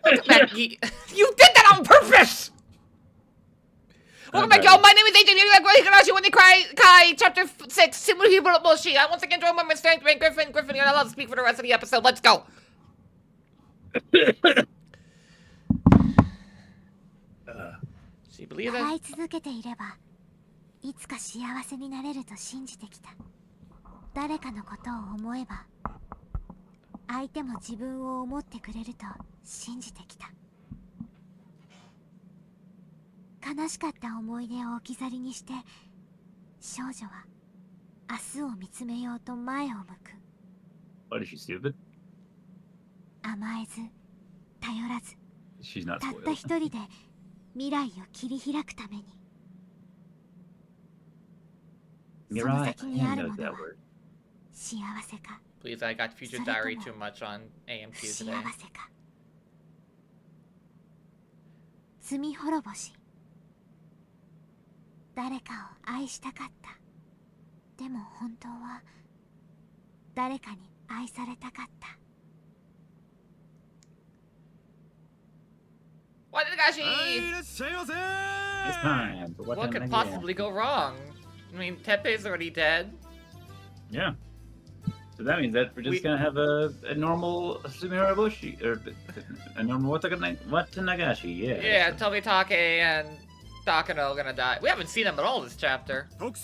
Welcome back, you did that on purpose! Welcome back, y'all. My name is HIGURASHI when they cry Kai, chapter 6, TSUMIHOROBOSHI. I once again joined by my strength man, Griffin. Griffin, you're not allowed to speak for the rest of the episode. Let's go. She believes that. 続けていればいつか幸せになれると信じてきた。誰かのことを思えば相手も自分を思ってくれると信じてきた。悲しかった思い出を置き去りにして少女は明日を見つめようと前を向く。 What, is she stupid? 甘えず頼らず She's not たった spoiled. 一人で未来を切り開くために。その Mirai, 先にあ I る know もの that は word. 幸せか Please, I got Future Diary too much on AMQ 不 today. 幸せか。罪滅ぼし。誰かを愛したかった。でも本当は誰かに愛されたかった。 Watangashi! It's time for What could Watangashi. possibly go wrong? I mean, Teppei's already dead. Yeah. So that means that we're just gonna have a normal TSUMIHOROBOSHI, or a normal Watanagashi, yeah. Yeah, Tomitake and Takano gonna die. We haven't seen them at all this chapter. Franku.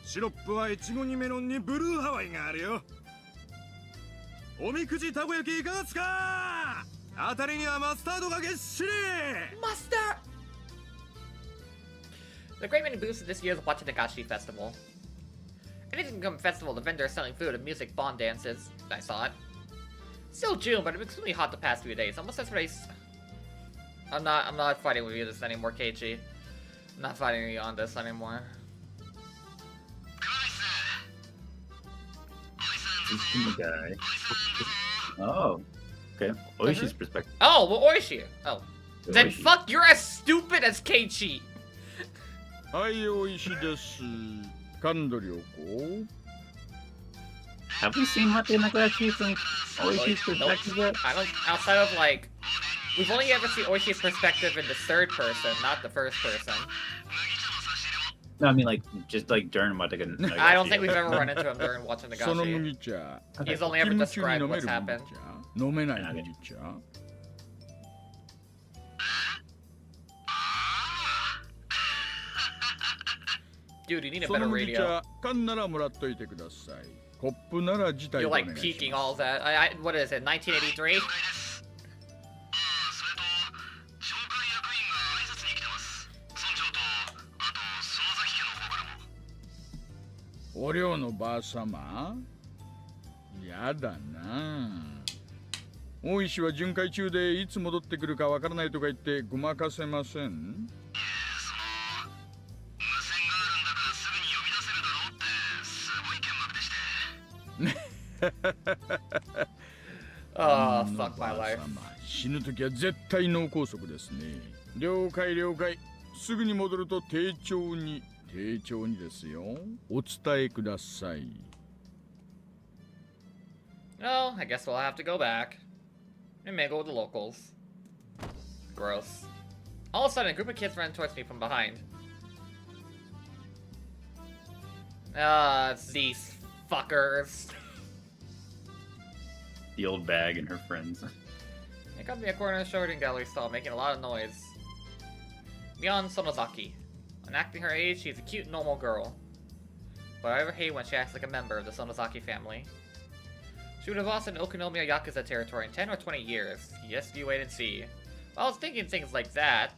シロップはイチゴにメロンにブルーハワイがあるよ。おみくじたこ焼きいかがですか？あたりにはマスタードがげっしり。 Mustard! The great many booths at this year's Watangashi festival. Anything can come festival, the vendors selling food and music, bond dances. I saw it. Still June, but it's extremely hot the past few days. Almost as race. I'm not fighting with you this anymore, Keiichi. I'm not fighting you on this anymore. This is the guy. Oh. Okay. Oishi's perspective. Oh, well, Oishi. Oh. Then Oishi. fuck, you're as stupid as Keiichi. はい、おいしいです。感度良好。 Have we seen Watanagashi from Oishi's Nope. perspective yet? I don't, outside of like, we've only ever seen Oishi's perspective in the third person, not the first person. No, I mean like just like during Watanagashi. I don't think we've ever run into him during watching the その Gashi. 麦茶。 He's only ever 勤務中に described 飲め what's る麦 happened. 茶。飲めない麦茶。 Dude, you need a そ better の麦 radio. 茶、缶ならもらっといてください。コップなら自体 You're でお願 like いし peeking ま all that. What is it, 1983? す。お寮のばあさまやだな。大石は巡回中でいつ戻ってくるかわからないとか言ってごまかせません。 Oh, fuck my life. 死ぬときは絶対脳梗塞ですね。了解了解。すぐに戻ると丁重にですよ。お伝えください。 Oh, I guess we'll have to go back. And mingle with the locals. Gross. All of a sudden, a group of kids ran towards me from behind. Ah, it's these fuckers. The old bag and her friends. They come to me a corner of the showroom gallery stall, making a lot of noise. Mion Sonozaki. When acting her age, she's a cute, normal girl. But I ever hate when she acts like a member of the Sonozaki family. She would have lost in Okonomiya Yakuza territory in 10 or 20 years. Yes, you wait and see. Well, I was thinking things like that.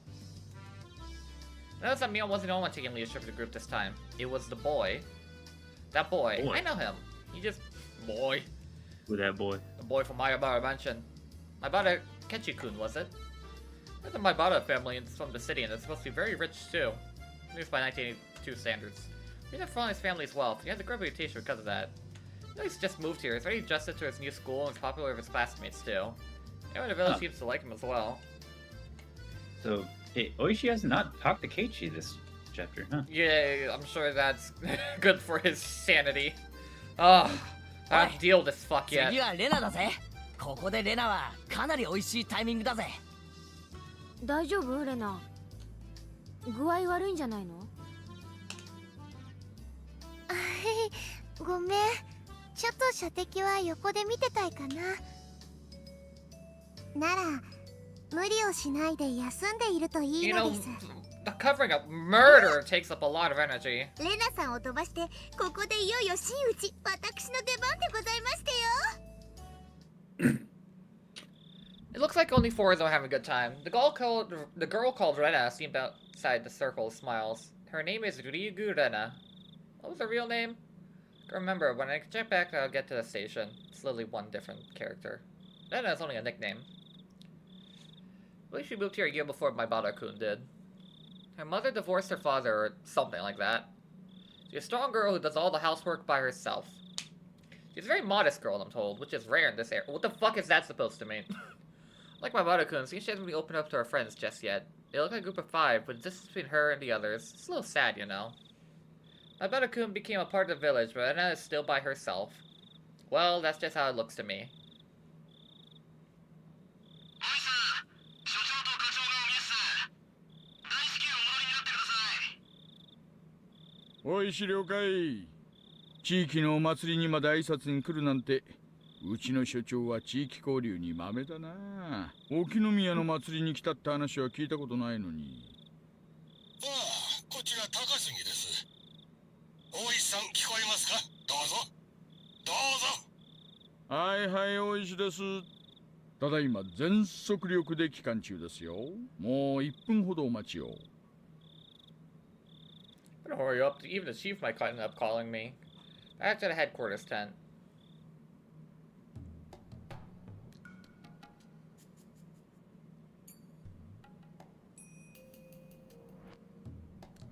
Notice that Mion wasn't the only one taking leadership of the group this time. It was the boy. That boy. Boy. I know him. He just... Boy. With that boy. The boy from Mayabara Mansion. Maibara Kenchi-kun, was it? There's a Maibara family from the city, and they're supposed to be very rich, too. At least by 1982 standards. He's from his family's wealth. He has a good reputation because of that. He's just moved here. He's already adjusted to his new school and is popular with his classmates, too. Everyone in the village seems to like him as well. So, hey, Oishi has not talked to Keiichi this chapter, huh? Yeah, I'm sure that's good for his sanity. Ugh. I have to deal with this fuck yet. 次はレナだぜ。ここでレナはかなり美味しいタイミングだぜ。大丈夫レナ？具合悪いんじゃないの？ごめん、ちょっと射的は横で見てたいかな。なら無理をしないで休んでいるといい You の know, です。 covering up murder takes up a lot of energy. レナさんを飛ばしてここでいよいよ真打ち、私の出番でございましてよ。It looks like only four of them are having a good time. The girl called Rena seemed outside the circle of smiles. Her name is Ryugu Rena. What was her real name? I can't remember. When I check back, I'll get to the station. It's literally one different character. Rena is only a nickname. I believe she moved here a year before my Bada-kun did. Her mother divorced her father or something like that. She's a strong girl who does all the housework by herself. She's a very modest girl, I'm told, which is rare in this area. What the fuck is that supposed to mean? Like my Bada-kun, she hasn't really opened up to her friends just yet. They look like a group of 5, but this is between her and the others. It's a little sad, you know. My Bada-kun became a part of the village, but Rena is still by herself. Well, that's just how it looks to me. おいし了解。地域のお祭りにまで挨拶に来るなんて、うちの所長は地域交流に豆だな。沖宮の祭りに来たって話は聞いたことないのに。ああ、こちら高杉です。大石さん聞こえますか？どうぞ。どうぞ。はいはい、大石です。ただいま全速力で帰還中ですよ。もう1分ほどお待ちを。Better hurry up. Even the chief might end up calling me. Back to the headquarters tent.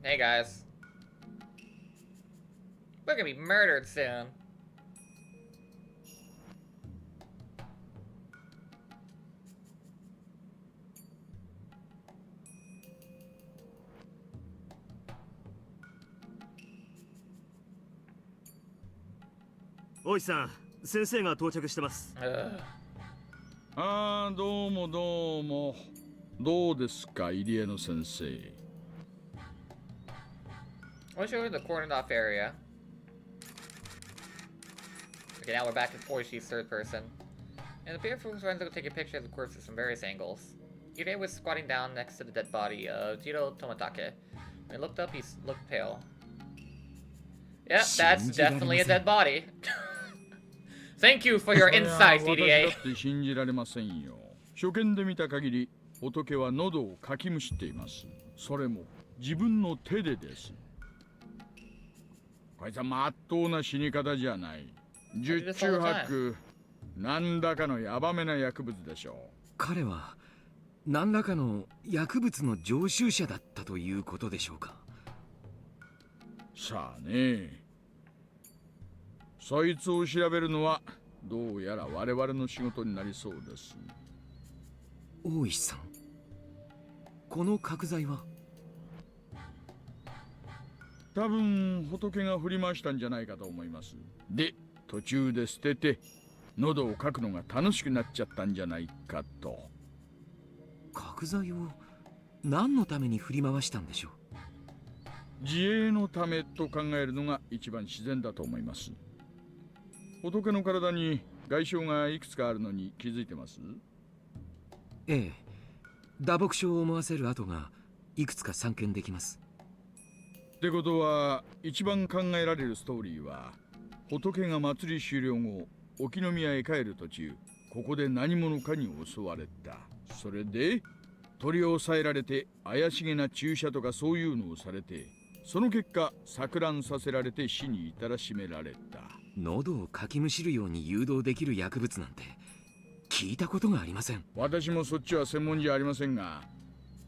Hey guys. We're gonna be murdered soon. Oi-san, 先生が到着してます。ああ、どうもどうも。どうですか、入江の先生。I'll show you the cordoned off area. Okay, now we're back at Oishi's third person. And the pair of friends will take a picture of the corpses from various angles. Ide was squatting down next to the dead body of Jiro Tomitake. When he looked up, he looked pale. Yep, that's definitely a dead body. Thank you for your insight, DDA. 信じられませんよ。初見で見た限り、仏は喉をかきむしっています。それも自分の手でです。こいつはまっとうな死に方じゃない。十中八九、何らかのヤバめな薬物でしょう。彼は何らかの薬物の常習者だったということでしょうか。さあね。そいつを調べるのはどうやら我々の仕事になりそうです。大石さん、この角材は多分仏が振り回したんじゃないかと思います。で、途中で捨てて喉をかくのが楽しくなっちゃったんじゃないかと。角材を何のために振り回したんでしょう。自衛のためと考えるのが一番自然だと思います。仏の体に外傷がいくつかあるのに気づいてます？ええ、打撲傷を思わせる跡がいくつか散見できます。ってことは一番考えられるストーリーは、仏が祭り終了後沖宮へ帰る途中、ここで何者かに襲われた。それで取り押さえられて怪しげな注射とかそういうのをされて、その結果錯乱させられて死に至らしめられた。喉をかきむしるように誘導できる薬物なんて聞いたことがありません。私もそっちは専門じゃありませんが、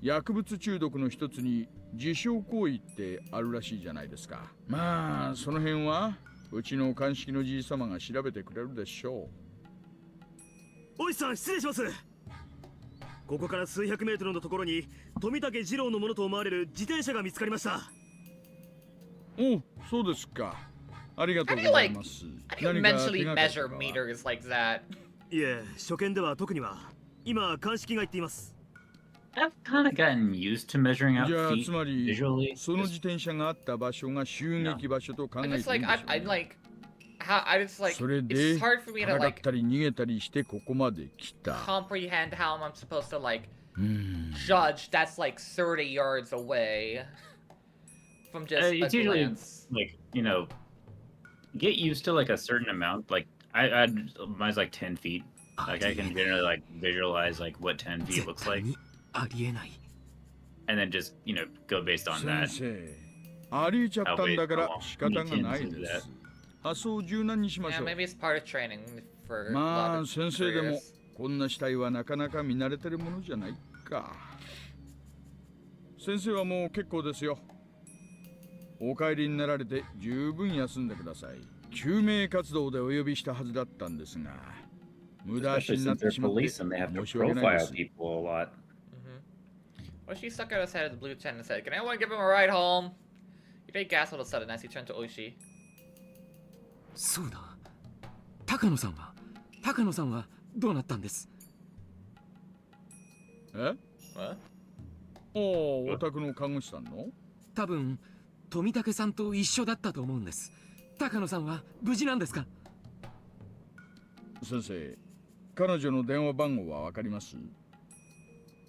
薬物中毒の一つに自傷行為ってあるらしいじゃないですか。まあその辺はうちの鑑識のじい様が調べてくれるでしょう。おいさん、失礼します。ここから数百メートルのところに富武二郎のものと思われる自転車が見つかりました。お、そうですか。ありがと How う do ご you ざい like ます。 how do you 何か mentally 手がかり measure とかは meters like that? いえ初見では特には今鑑識が言っています I've kind of gotten used to measuring out じゃあ feet つまり visually. その自転車があった場所が襲撃場所と考 I えていい just ん like でしょう I ね。 like how I just like それ it's で hard for me to 戦っ like たり逃げたりしてここまで来た。 comprehend how I'm supposed to like うーん judge that's like 30 yards away from just a It's usually glance. like, you know, get used to like a certain amount. Like I mine's like 10 feet. Like I can generally like visualize like what 10 feet 絶 looks 対 like, にありえない and then just go based on 先 that. 生、ありえちゃったんだから仕方がないです。発想を柔軟にしまし Yeah, ょう。 maybe it's part of training for a ま lot あ of 先生でも careers. こんな死体はなかなか見慣れてるものじゃないか。先生はもう結構ですよ。お帰りになられて十分休んでください。救命活動でお呼びしたはずだったんですが、無駄足 Especially になっ since て they're しまって police and they have to 申し訳ないで profile す。 people a lot. Well, she stuck out his head at the blue tent and said, "Can anyone give him a ride home?" He made gas all of a sudden as he turned to Oishi. そうだ高野さんはどうなったんです？え What? おお、お宅の看護師さんの多分富武さんと一緒だったと思うんです。高野さんは無事なんですか？先生、彼女の電話番号はわかります？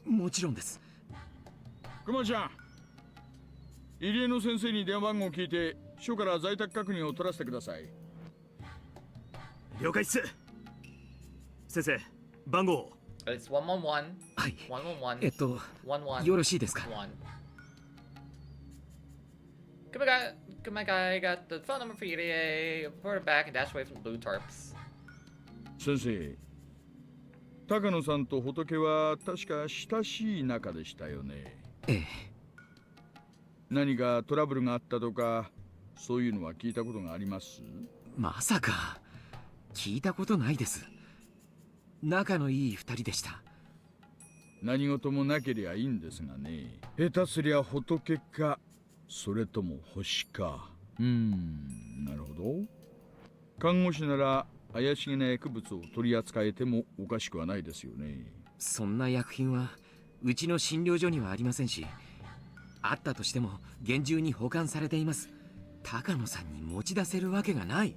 もちろんです。熊ちゃん、入江の先生に電話番号を聞いて署から在宅確認を取らせてください。了解っす先生番号 It's 111. はい。 111. 11. よろしいですか？ 1. Come guy got the phone number for you today. Report it back and dash away from the blue tarps. 先生、高野さんと仏は確か親しい仲でしたよね。ええ。何かトラブルがあったとか、そういうのは聞いたことがあります？まさか聞いたことないです。仲のいい二人でした。何事もなけりゃいいんですがね。下手すりゃ仏か、それとも星か。なるほど。看護師なら怪しげな薬物を取り扱えてもおかしくはないですよね。そんな薬品はうちの診療所にはありませんし、あったとしても厳重に保管されています。高野さんに持ち出せるわけがない。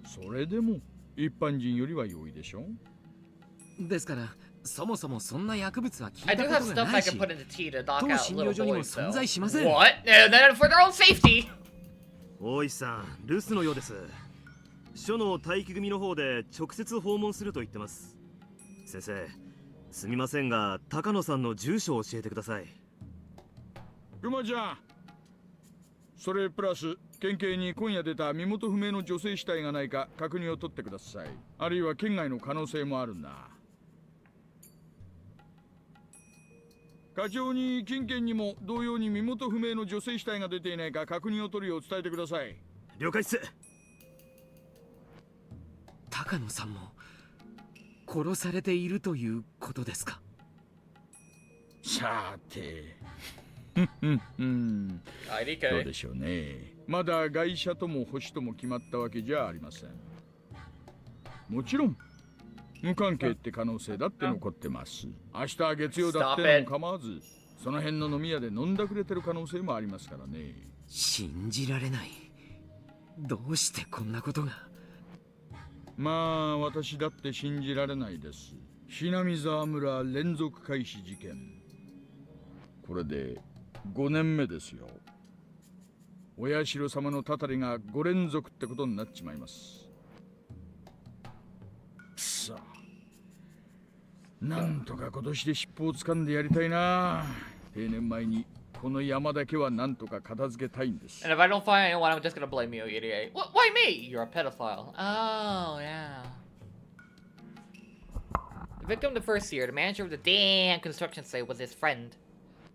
それでも一般人よりは容易でしょ。ですからそもそもそんな薬物は聞 I いた do こ have とが stuff な I いし、 can put into tea to knock 当 out 診 little 療所にも boys, 存 though. 在しません。 What? Then for their own safety! 大石さん留守のようです署の待機組の方で直接訪問すると言ってます。先生すみませんが高野さんの住所を教えてください。熊ちゃん、それプラス県警に今夜出た身元不明の女性死体がないか確認を取ってください。あるいは県外の可能性もあるんだ。課長に近県にも同様に身元不明の女性死体が出ていないか確認を取るよう伝えてください。了解っす。高野さんも殺されているということですか？さてどう IDK. でしょうね。まだ外車とも星とも決まったわけじゃありません。もちろん無関係って可能性だって残ってます。明日は月曜だってのも構わず、その辺の飲み屋で飲んだくれてる可能性もありますからね。信じられない。どうしてこんなことが。まあ私だって信じられないです。ひなみ沢村連続開始事件、これで5年目ですよ。お社様のたたりが5連続ってことになっちまいます。さあ、なんとか今年で尻尾を掴んでやりたいな。定年前にこの山だけはなんとか片付けたいんです。 And if I don't find anyone, I'm just gonna blame you, idiot. What? Why me? You're a pedophile. Oh, yeah. The victim the first year, the manager of the damn construction site, was his friend.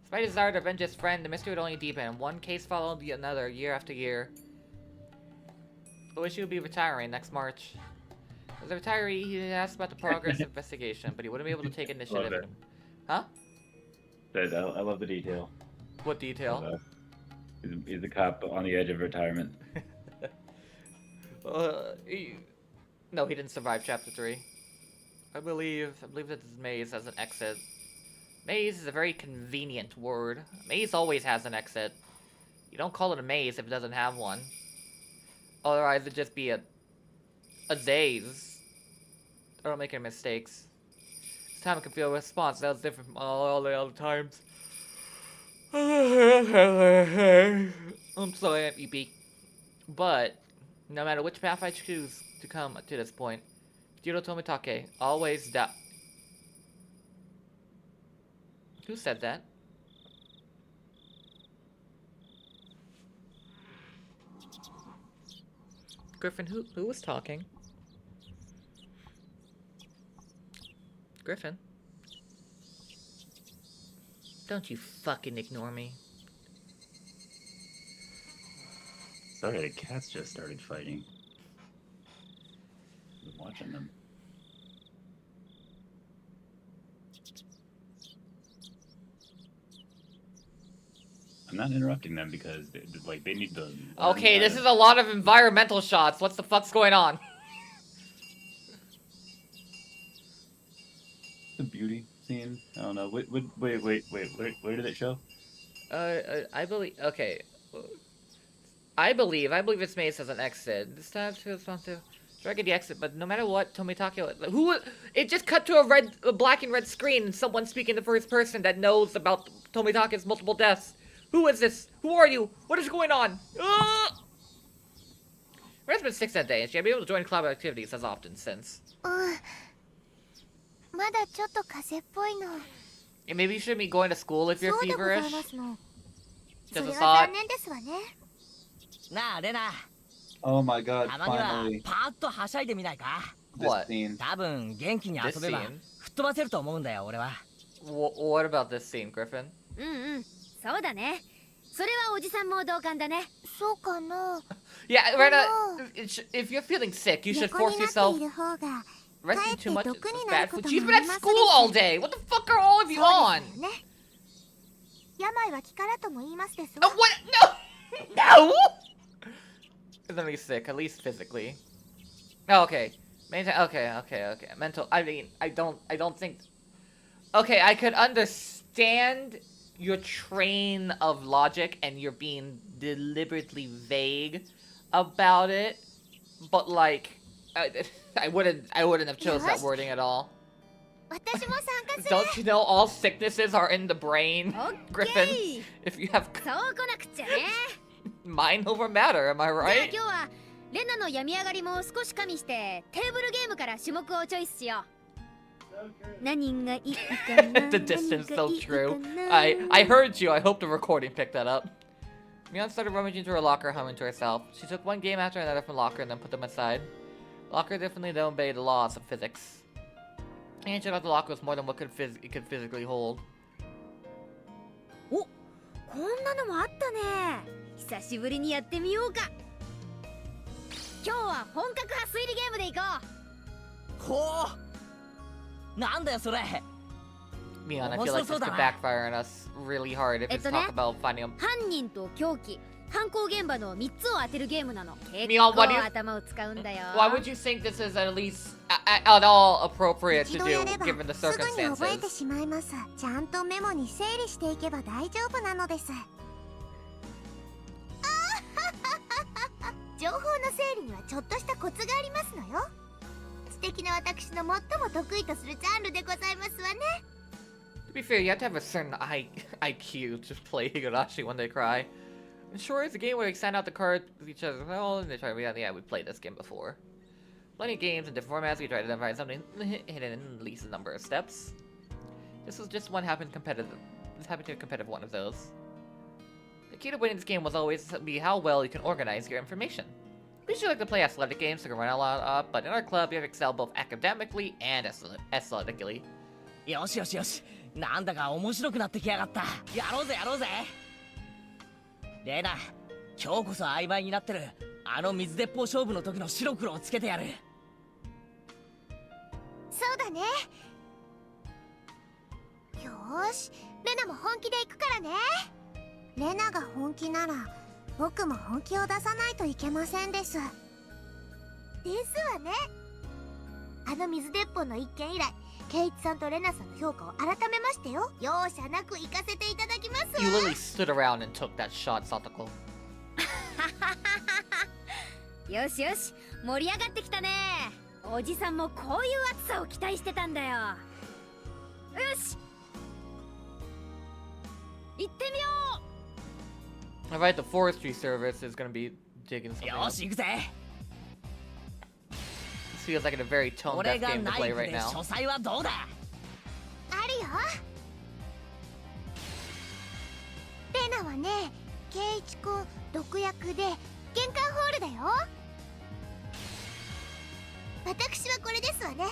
Despite his desire to avenge his friend, the mystery would only deepen, and one case followed another year after year. I wish he would be retiring next March. As a retiree, he asked about the progress of investigation, but he wouldn't be able to take initiative. Love it. Huh? I love the detail. What detail? He's a cop on the edge of retirement. No, he didn't survive chapter 3. I believe that this maze has an exit. Maze is a very convenient word. Maze always has an exit. You don't call it a maze if it doesn't have one. Otherwise, it'd just be a daze. I don't make any mistakes. This time I can feel a response that was different from all the other times. I'm sorry, Icky. But, no matter which path I choose to come to this point, Jiro Tomitake always Who said that? Griffin, who was talking? Griffin? Don't you fucking ignore me. Sorry, the cats just started fighting. I'm watching them. I'm not interrupting them because they need to. Okay, this is a lot of environmental shots. What's the fuck's going on? The beauty scene. I don't know. Wait. Where did it show? I believe. Okay. I believe this maze has an exit. This time to respond to. Try to get the exit, but no matter what, Tomitake. It just cut to a black and red screen, and someone speaking the first person that knows about Tomitake's multiple deaths. Who is this? Who are you? What is going on? Rena's been sick that day, and she had been able to join club activities as often since. Yeah, maybe you shouldn't be going to school if you're feverish. Just a thought. なあレナ Oh my god! たまには Finally, パーッとはしゃいでみないか this What? scene. 多分元気に遊べば This scene? 吹っ飛ばせると思うんだよ俺は What about this scene, Griffin? そうだね。それはおじさんも同感だね。そうかな。 Yeah, Rena, if you're feeling sick, you should 横 force になって yourself. いる方が Resting too much is 毒にな bad るこ food. と She's も been あ at ります school all day. What the fuck are all of you そう on? ですよね。病は気からとも言いますですわ。 Oh, what? No! No! Let me sick, at least physically. Oh, okay. Okay. Mental. I mean, I don't think. Okay, I could understand your train of logic and you're being deliberately vague about it, but like, I wouldn't have chose that wording at all. 私も参加する。 Don't you know all sicknesses are in the brain, Griffin? If you have そう来なくっちゃね。 mind over matter, am I じゃあ right? 今日はレナの病み上がりも少し加味してテーブルゲームから種目をチョイスしよう。何がいいかな。 The distance so true. I heard you. I hope the recording picked that up. Mion started rummaging through her locker, humming to herself. She took one game after another from locker and then put them aside. Locker definitely don't obey the laws of physics. And she thought the locker was more than what it could physically hold. お、こんなのもあったね。久しぶりにやってみようか。今日は本格派推理ゲームでいこう。ほうなんだよそれ Mion, I feel like this could backfire on us really hard if we talk about finding a... 犯人と凶器、犯行現場の3つを当てるゲームなの。結 Mion, what do 構 you... 頭を使うんだよ。 Why would you think this is at least at all appropriate to 一度や do れば given the すぐに覚えて circumstances? しまいます。ちゃんとメモに整理していけば大丈夫なのです。情報の整理にはちょっとしたコツがありますのよ。素敵な私の最も得意とするジャンルでございますわね。To be fair, you have to have a certain IQ to play Higurashi when they cry. And sure, it's a game where we sign out the cards with each other. Well, and they try. Yeah, we played this game before. Plenty of games in different formats. We try to identify something hidden in at least a number of steps. This was just one happened competitive. This happened to be a competitive one of those. The key to winning this game was always to be how well you can organize your information. We usually like to play athletic games so we can run a lot up, but in our club, we have excelled both academically and athletically. よしよしよしなんだか面白くなってきやがったやろうぜレナ今日こそ曖昧になってるあの水鉄砲勝負の時の白黒をつけてやるそうだね。よーし、レナも本気で行くからね。レナが本気なら僕も本気を出さないといけませんです。ですわね。あの水鉄砲の一件以来、ケイチさんとレナさんの評価を改めましてよ。容赦なく行かせていただきますわ。 You literally stood around and took that shot, Satoko. よしよし、盛り上がってきたね。おじさんもこういう暑さを期待してたんだよ。よし、行ってみよ Alright, the forestry service is gonna be digging う。 something よ up. し行くぜ。 This feels like a very tone 俺 deaf が game to ナイ play フ right で now. 書斎はどうだ。あるよ。レナはね、ケイチくん毒薬で玄関ホールだよ。私はこれですわね。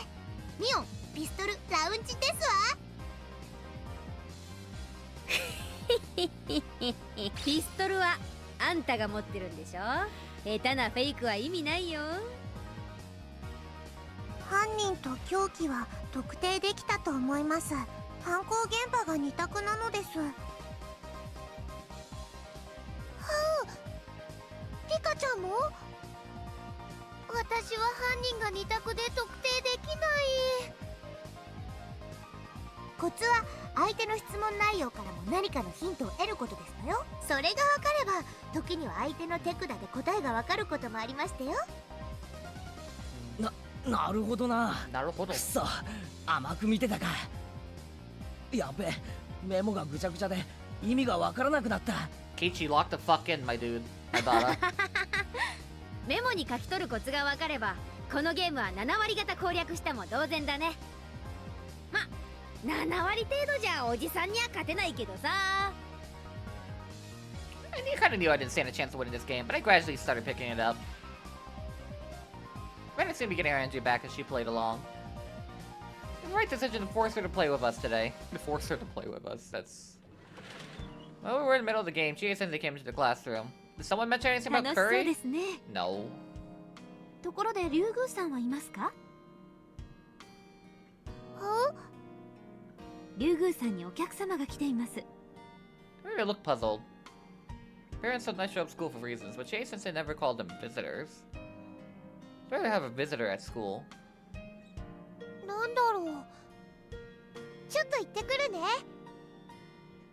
ミオンピストルラウンジですわ。ピストルはあんたが持ってるんでしょ。下手なフェイクは意味ないよ。犯人と凶器は特定できたと思います。犯行現場が2択なのです。はあ、リカちゃんも？私は犯人が2択で特定できない。コツは相手の質問内容からも何かのヒントを得ることですのよ。それが分かれば時には相手の手札で答えが分かることもありましたよ。なるほどな。なるほど。くそ、甘く見てたか。やべえ、メモがぐちゃぐちゃで意味がわからなくなった。 Keiichi, lock the fuck in, my dude. Ibara. メモに書き取るコツが分かればこのゲームは7割方攻略したも同然だね。ま、7割程度じゃおじさんには勝てないけどさ。 I kind of knew I didn't stand a chance of winning this game, but I gradually started picking it up. Rena seemed to be getting her energy back as she played along. It was the right decision to force her to play with us today. To force her to play with us, that's... Well, we were in the middle of the game. Chie-sensei came into the classroom. Did someone mention anything about 楽しそうで curry? すね。 No. ところで竜宮さんはいますか？竜宮さんにお客様が来ています。 Maybe I look puzzled. Parents sometimes show up school for reasons, but Chie-sensei never called them visitors. I'd rather have a visitor at school. なんだろう。ちょっと行ってくるね。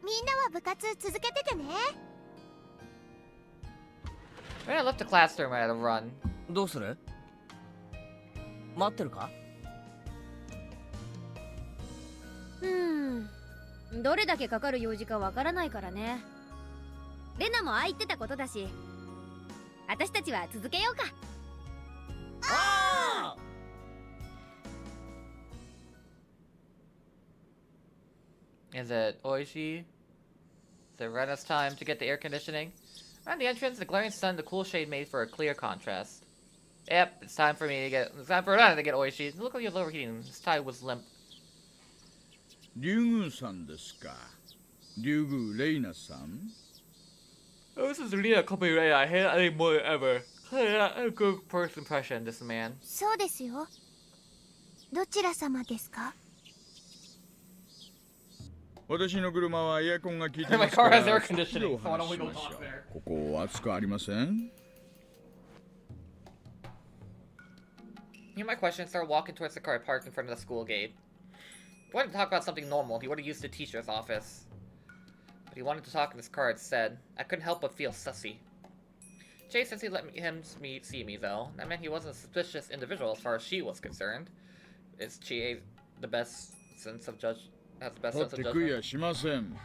みんなは部活続けててね。When I left the classroom, I had to run. どうする？待ってるか？どれだけかかる用事かわからないからね。レナもああ言ってたことだし、私たちは続けようか。ああ！ Is it Oishi? Is it Rena's time to get the air conditioning? Around the entrance, the glaring sun, the cool shade made for a clear contrast. Yep, it's time for Rena to get Oishi. Look like you're overheating. His tie was limp. 竜宮さんですか。竜宮レイナさん。 Oh, this is Rena coming right. I hate it more than ever. A good first impression, this man. そうですよ。どちら様ですか？私の車はエアコンが効いて My ますか car ら has air そっちで conditioning, お so I 話 don't し we ま don't しょ talk there. う。ここ暑くありません？ Hear my question, started walking towards the car parked in front of the school gate. He wanted to talk about something normal. He would have used the teacher's office. But he wanted to talk in his car instead. I couldn't help but feel sussy. Since he let him see me, though, that meant he wasn't a suspicious individual as far as she was concerned. Is Chie the best sense of judge? Has the best 取っ sense て of 食い judgment? やしません。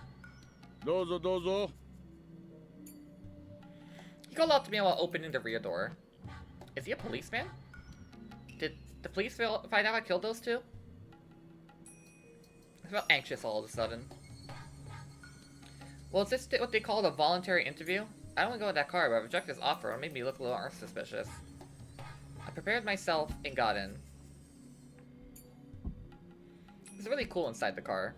どうぞどうぞ。 He called out to me while opening the rear door. Is he a policeman? Did the police find out I killed those two? I felt anxious all of a sudden. Well, is this what they call a voluntary interview? I don't want to go with that car, but I rejected his offer. It made me look a little more suspicious. I prepared myself and got in. It's really cool inside the car.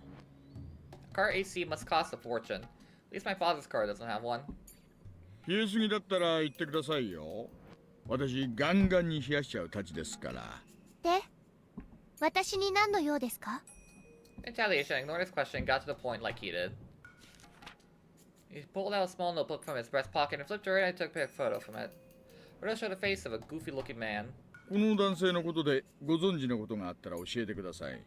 Car AC must cost a fortune. At least my father's car doesn't have one. 冷えすぎだったら言ってくださいよ。私ガンガンに冷やしちゃうたちですから。で、私に何の用ですか？ Retaliation, ignored his question, got to the point like he did. He pulled out a small notebook from his breast pocket and flipped it around and took a photo from it. The photo showed the face of a goofy-looking man. この男性のことでご存知のことがあったら教えてください。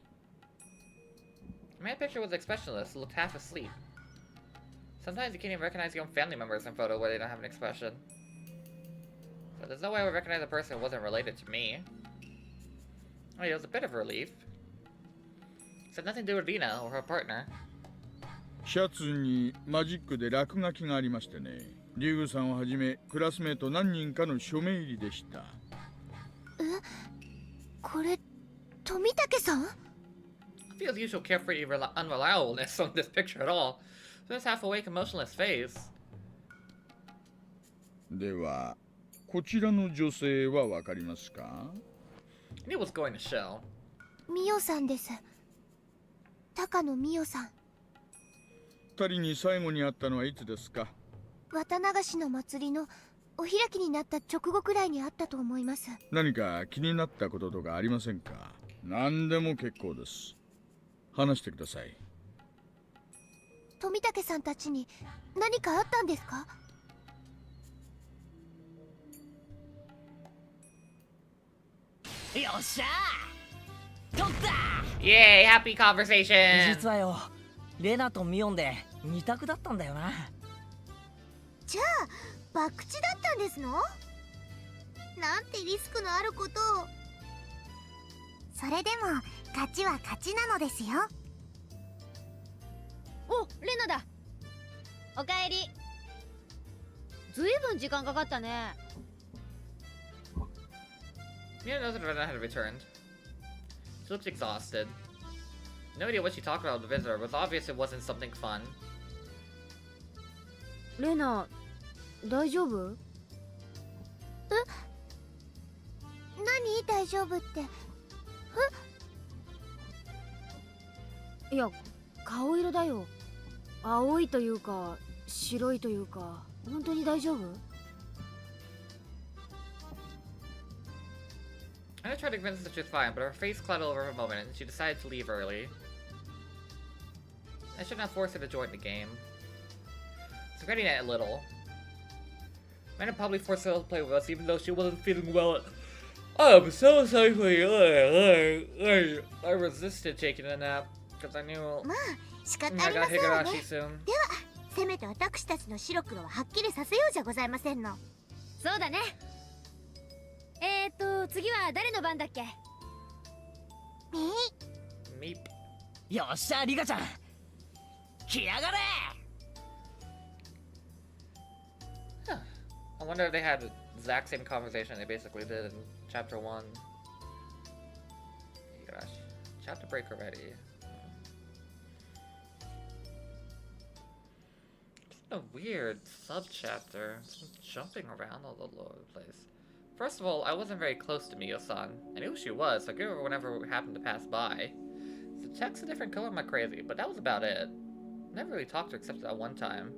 The man picture was expressionless, looked half asleep. Sometimes you can't even recognize your own family members in photo where they don't have an expression. So there's no way I would recognize a person who wasn't related to me. Oh, yeah, it was a bit of a relief. It had nothing to do with Rena or her partner. シャツにマジックで落書きがありましてね。リュウグさんをはじめクラスメート何人かの署名入りでした。これ富武さん？ I feel the usual carefree unreliableness on this picture at all. So this half-awake, emotionless face. では、こちらの女性はわかりますか？ I knew it was going to show. ミオさんです。高野ミオさん。二人に最後に会ったのはいつですか？綿流しの祭りのお開きになった直後くらいにあったと思います。何か気になったこととかありませんか？何でも結構です。話してください。富武さんたちに何かあったんですか？よっしゃー、取った。 Yay, happy conversation! 実はよ、レナとミオンで二択だったんだよな。じゃあ博打だったんですの？なんてリスクのあることを。それでも勝ちは勝ちなのですよ。お、レナだ。おかえり。ずいぶん時間かかったね。Mia knows that Rena had returned. She looked exhausted. No idea what she talked about with the visitor, but it was obvious it wasn't something fun. レナ、大丈夫？何大丈夫って？いや、顔色だよ。青いというか白いというか、本当に大丈夫？ I tried to convince her that she was fine, but her face clouded over for a moment and she decided to leave early. I should not force her to join the game. I was regretting it a little. I might have probably forced her to play with us even though she wasn't feeling well. I'm so sorry for you. I resisted taking a nap because I knew まあ仕方 I ありま got せんわね。 Higurashi soon. ではせめて私たちの白黒ははっきりさせようじゃございませんの。そうだね。次は誰の番だっけ？Meep. よっしゃ、リカちゃん、来やがれ。 Huh. I wonder if they had the exact same conversation they basically did in chapter 1. Gosh. Chapter break already. Just a weird sub-chapter. Jumping around all over the place. First of all, I wasn't very close to Miyo-san. I knew who she was, so I gave her whenever we happened to pass by. The text a different color like crazy, but that was about it. Never really talked to her except that one time.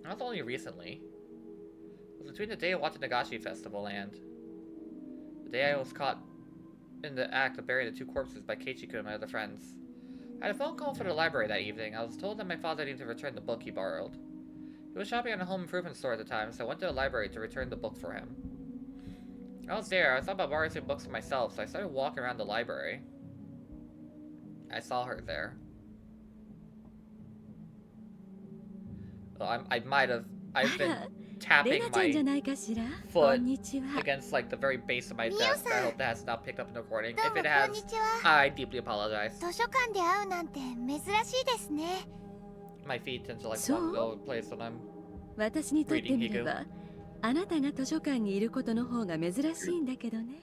That was only recently. It was between the day of Watangashi festival and the day I was caught in the act of burying the two corpses by Keiichi-kun and my other friends. I had a phone call for the library that evening. I was told that my father needed to return the book he borrowed. He was shopping at a home improvement store at the time, so I went to the library to return the book for him. I was there. I thought about borrowing some books for myself, so I started walking around the library. I saw her there. Well, I've been tapping my foot against like the very base of my desk. I hope that has not picked up in the recording. If it has, I deeply apologize. 図書館で会うなんて珍しいですね。 My feet tend to like walk all over the place when I'm 私にとってみれば、あなたが図書館にいることの方が珍しいんだけどね。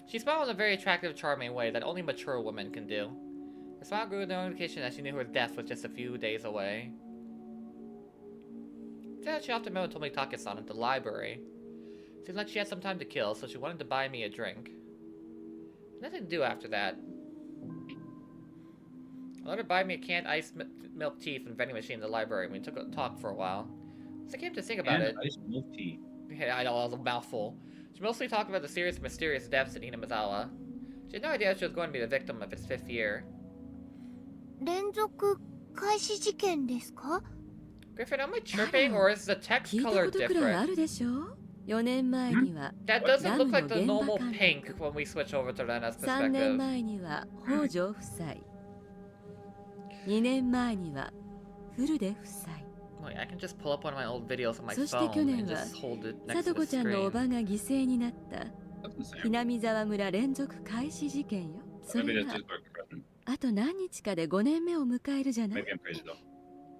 She smiled in a very attractive, charming way that only mature women can do. Her smile grew with no indication that she knew her death was just a few days away. Instead, she often met with Tomitake-san at the library. Seemed like she had some time to kill, so she wanted to buy me a drink. Nothing to do after that. I let her buy me a canned iced milk tea from the vending machine in the library when we took a talk for a while. As I came to think about it... Iced milk tea. Yeah, I know, it was a mouthful. She mostly talked about the serious and mysterious deaths in Hinamizawa. She had no idea she was going to be the victim of its 5th year. 連続開始事件ですか？ Griffin, am I tripping or is the text 聞いた color ことくらいあ different? るでしょ。4年前には That doesn't ダ look ムの like the 現場 normal 監 pink 督、 when we switch over to Rena's 3年 perspective. 前には北条夫妻、2年前にはフルデ夫妻、 Wait, I can just pull up one of my old videos on my そして phone 去 and 年は just hold it さ next と to こ the ちゃんのお screen. ばが犠牲になった That's the same. 南沢村連続開始事件よ。そ Maybe れ that's が just like Griffin. あと何日かで5年目を迎えるじゃない。 Maybe I'm crazy though.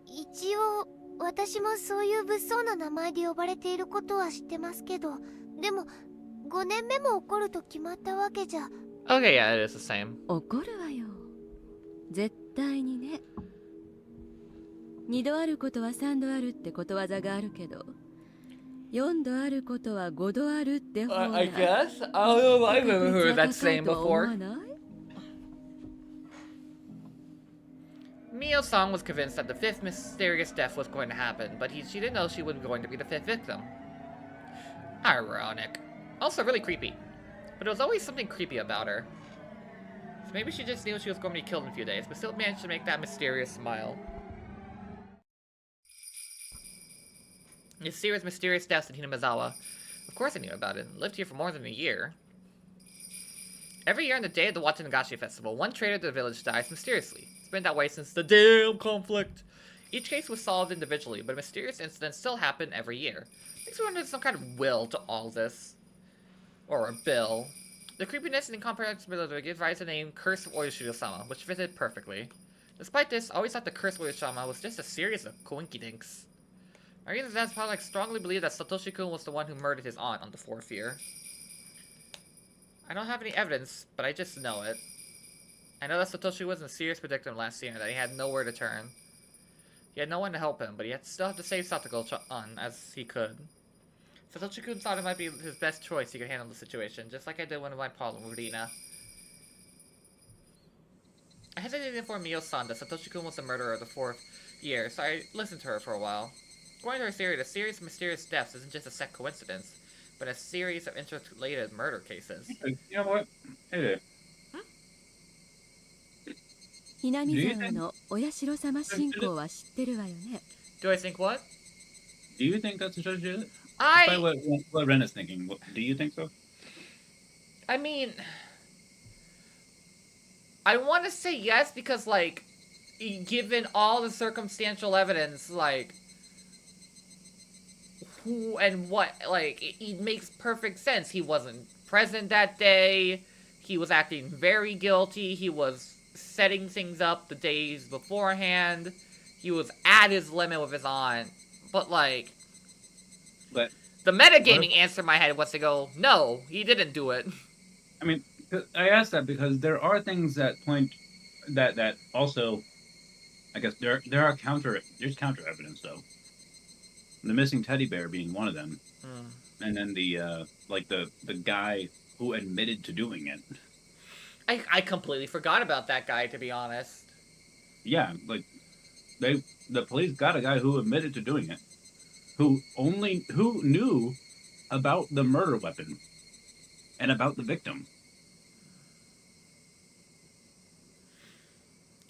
一応私もそういう物騒な名前で呼ばれていることは知ってますけど、でも5年目も起こると決まったわけじゃ。 Okay, yeah, it is the same. 怒るわよ。絶対にね。2度あることは3度あるってことわざがあるけど、4度あることは5度あるって方が I guess. I don't know. I've never heard that 確率 saying が高いとは思わ before. ない？ Mio-san was convinced that the fifth mysterious death was going to happen, but she didn't know she was going to be the fifth victim. Ironic. Also really creepy. But there was always something creepy about her. So maybe she just knew she was going to be killed in a few days, but still managed to make that mysterious smile. Mysterious deaths in Hinamizawa. Of course I knew about it. I lived here for more than a year. Every year on the day of the Watangashi festival, one traitor to the village dies mysteriously. It's been that way since the damn conflict. Each case was solved individually, but mysterious incidents still happen every year. Makes me wonder if there's some kind of will to all this. Or a bill. The creepiness and incomprehensibility gives rise to the name Curse of Oyashiro-sama, which fitted perfectly. Despite this, I always thought the Curse of Oyashiro-sama was just a series of coinkydinks. My reason for that is probably strongly believe that Satoshi-kun was the one who murdered his aunt on the fourth year. I don't have any evidence, but I just know it. I know that Satoshi was in a serious predicament last year and that he had nowhere to turn. He had no one to help him, but he had still had to save Satoko-chan as he could. Satoshi-kun thought it might be his best choice he could handle the situation, just like I did when my problem with Rena. I hesitated to inform Mio-san that Satoshi-kun was the murderer of the fourth year, so I listened to her for a while. According to her theory, the series of mysterious deaths isn't just a set coincidence, but a series of interrelated murder cases. You know what? Hey, 南沢のお社様信仰は知ってるわよね。 Do I think what? do you think that's a judge? I Despite what Rena's thinking, do you think so? I mean, I want to say yes because, like, given all the circumstantial evidence, like, who and what, like, it makes perfect sense. He wasn't present that day. He was acting very guilty. He was setting things up the days beforehand. He was at his limit with his aunt. But, like, But the metagaming answer in my head was to go, no, he didn't do it. I mean, I asked that because there are things that point that also, I guess there are there's counter evidence though. The missing teddy bear being one of them, and then the like the guy who admitted to doing it. I completely forgot about that guy, to be honest. Yeah, like the police got a guy who admitted to doing it, who knew about the murder weapon and about the victim.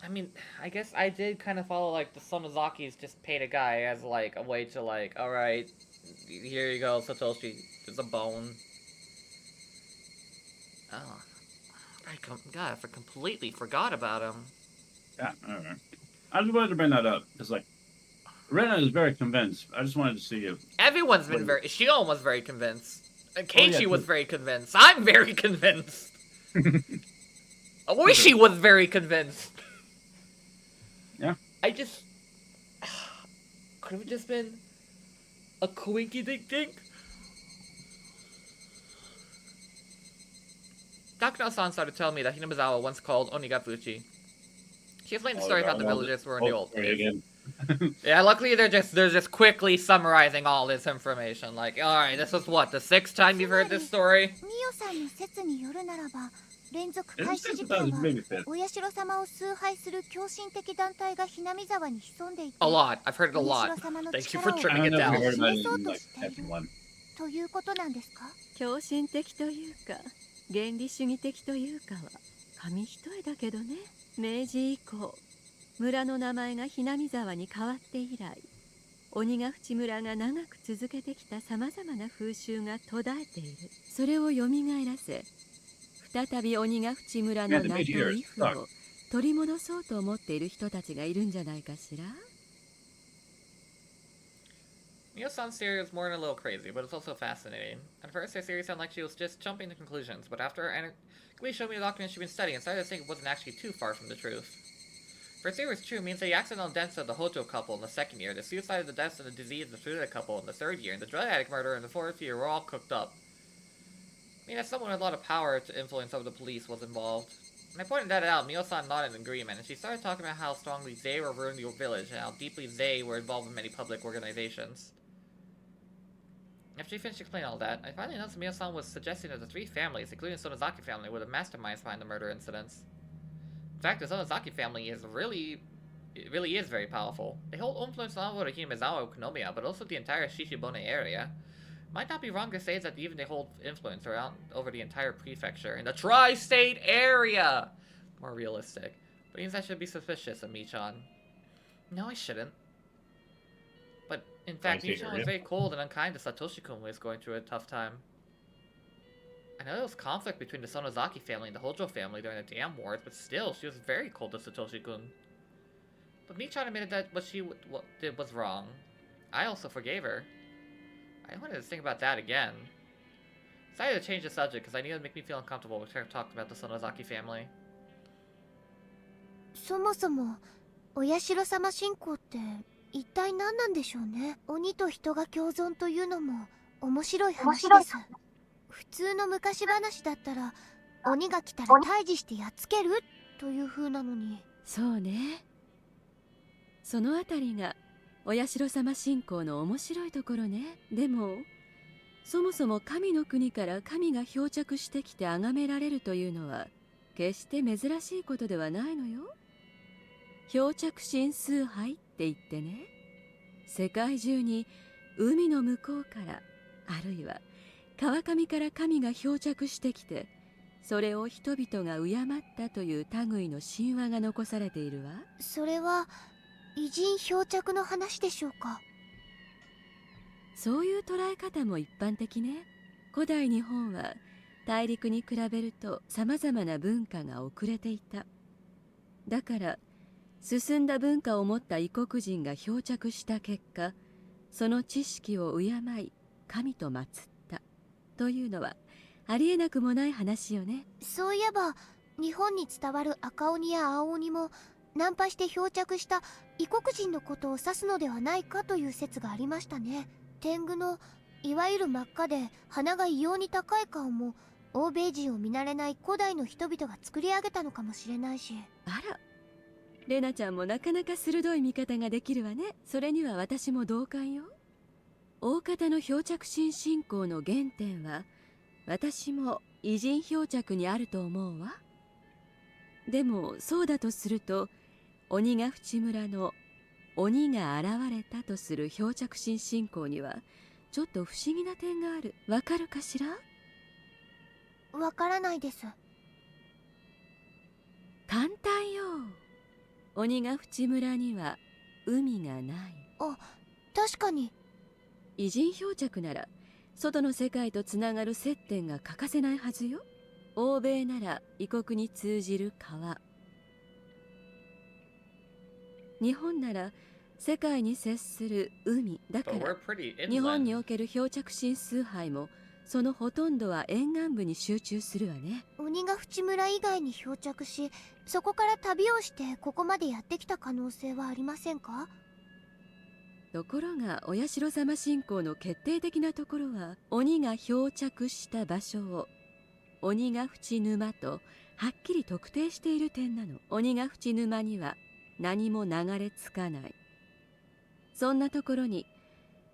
I mean, I guess I did kind of follow, like, the Sonozakis just paid a guy as, like, a way to, like, alright, here you go, Satoshi, there's a bone. Oh. God, I completely forgot about him. Yeah, I don't know. I just wanted to bring that up. It's like, Rena is very convinced. I just wanted to see if... Everyone's been very... Shion was very convinced. Keiichi was too. very convinced. I'm very convinced. Oishi was very convinced. Yeah. I just... Could have just been a coinky-dink-dink. Takano-san started telling me that Hinamizawa once called Onigafuchi. She explained the story about the villagers were in the old days. Again. Yeah, luckily they're just quickly summarizing all this information. Like, alright, this was what, the 6th time you've heard this story? ミオさんの説によるならば、連続 It's 開始 just 事 about 件は maybe fifth. お社様を崇拝する狂信的団体が南沢に潜んでいて、 A lot. I've heard it a lot. お社様の Thank you 力 for を I trimming don't it know if we down. heard about it 示そう in と like している chapter 1. ということなんですか？狂信的というか原理主義的というかは紙一重だけどね。明治以降村の名前がひなみ沢に変わって以来、鬼ヶ淵村が長く続けてきたさまざまな風習が途絶えている。それをよみがえらせ、再び鬼ヶ淵村の名と威風を取り戻そうと思っている人たちがいるんじゃないかしら。Mio-san's theory was more than a little crazy, but it's also fascinating. At first, her theory sounded like she was just jumping to conclusions, but after her Icky showed me the documents she'd been studying, I started to think it wasn't actually too far from the truth. If her theory was true, it means the accidental deaths of the Hojo couple in the second year, the suicide of the deaths of the disease of the Tsuruda couple in the third year, and the drug addict murder in the fourth year were all cooked up. I mean, as someone with a lot of power to influence over the police was involved. When I pointed that out, Mio-san nodded in agreement, and she started talking about how strongly they were ruining the village, and how deeply they were involved in many public organizations. After she finished explaining all that, I finally noticed Mio-san was suggesting that the three families, including the Sonozaki family, were the masterminds behind the murder incidents. In fact, the Sonozaki family is really is very powerful. They hold influence not only over Hinamezawa and Konomiya, but also the entire Shishibone area. Might not be wrong to say that even they hold influence around over the entire prefecture in the tri-state area. More realistic. But means I should be suspicious of Michan. No, I shouldn't. But in fact, Michan was very cold and unkind to Satoshi-kun when he was going through a tough time. I know there was conflict between the Sonozaki family and the Hojo family during the Dam Wars, but still, she was very cold to Satoshi-kun. But Michan admitted that what she did was wrong. I also forgave her. I wanted to think about that again. I decided to change the subject because I knew it would make me feel uncomfortable when I talked about the Sonozaki family. そもそもお社様信仰って一体何なんでしょうね。鬼と人が共存というのも面白い話です。普通の昔話だったら鬼が来たら退治してやっつけるという風なのに。そうね。そのあたりがお社様信仰の面白いところね。でもそもそも神の国から神が漂着してきて崇められるというのは決して珍しいことではないのよ。漂着神崇拝って言ってね、世界中に海の向こうからあるいは川上から神が漂着してきて、それを人々が敬ったという類の神話が残されているわ。それは偉人漂着の話でしょうか。そういう捉え方も一般的ね。古代日本は大陸に比べると様々な文化が遅れていた。だから進んだ文化を持った異国人が漂着した結果、その知識を敬い神と祀ったというのはありえなくもない話よね。そういえば日本に伝わる赤鬼や青鬼もナンパして漂着した異国人のことを指すのではないかという説がありましたね。天狗のいわゆる真っ赤で鼻が異様に高い顔も欧米人を見慣れない古代の人々が作り上げたのかもしれないし。あら、レナちゃんもなかなか鋭い見方ができるわね。それには私も同感よ。大方の漂着神信仰の原点は私も偉人漂着にあると思うわ。でもそうだとすると鬼ヶ淵村の鬼が現れたとする漂着神信仰にはちょっと不思議な点がある。わかるかしら？わからないです。簡単よ。鬼ヶ淵村には海がない。あ、確かに。偉人漂着なら外の世界とつながる接点が欠かせないはずよ。欧米なら異国に通じる川、日本なら世界に接する海だから、日本における漂着神崇拝もそのほとんどは沿岸部に集中するわね。鬼ヶ淵村以外に漂着し、そこから旅をしてここまでやってきた可能性はありませんか？ところがお社様信仰の決定的なところは、鬼が漂着した場所を鬼ヶ淵沼とはっきり特定している点なの。鬼ヶ淵沼には何も流れ着かない。そんなところに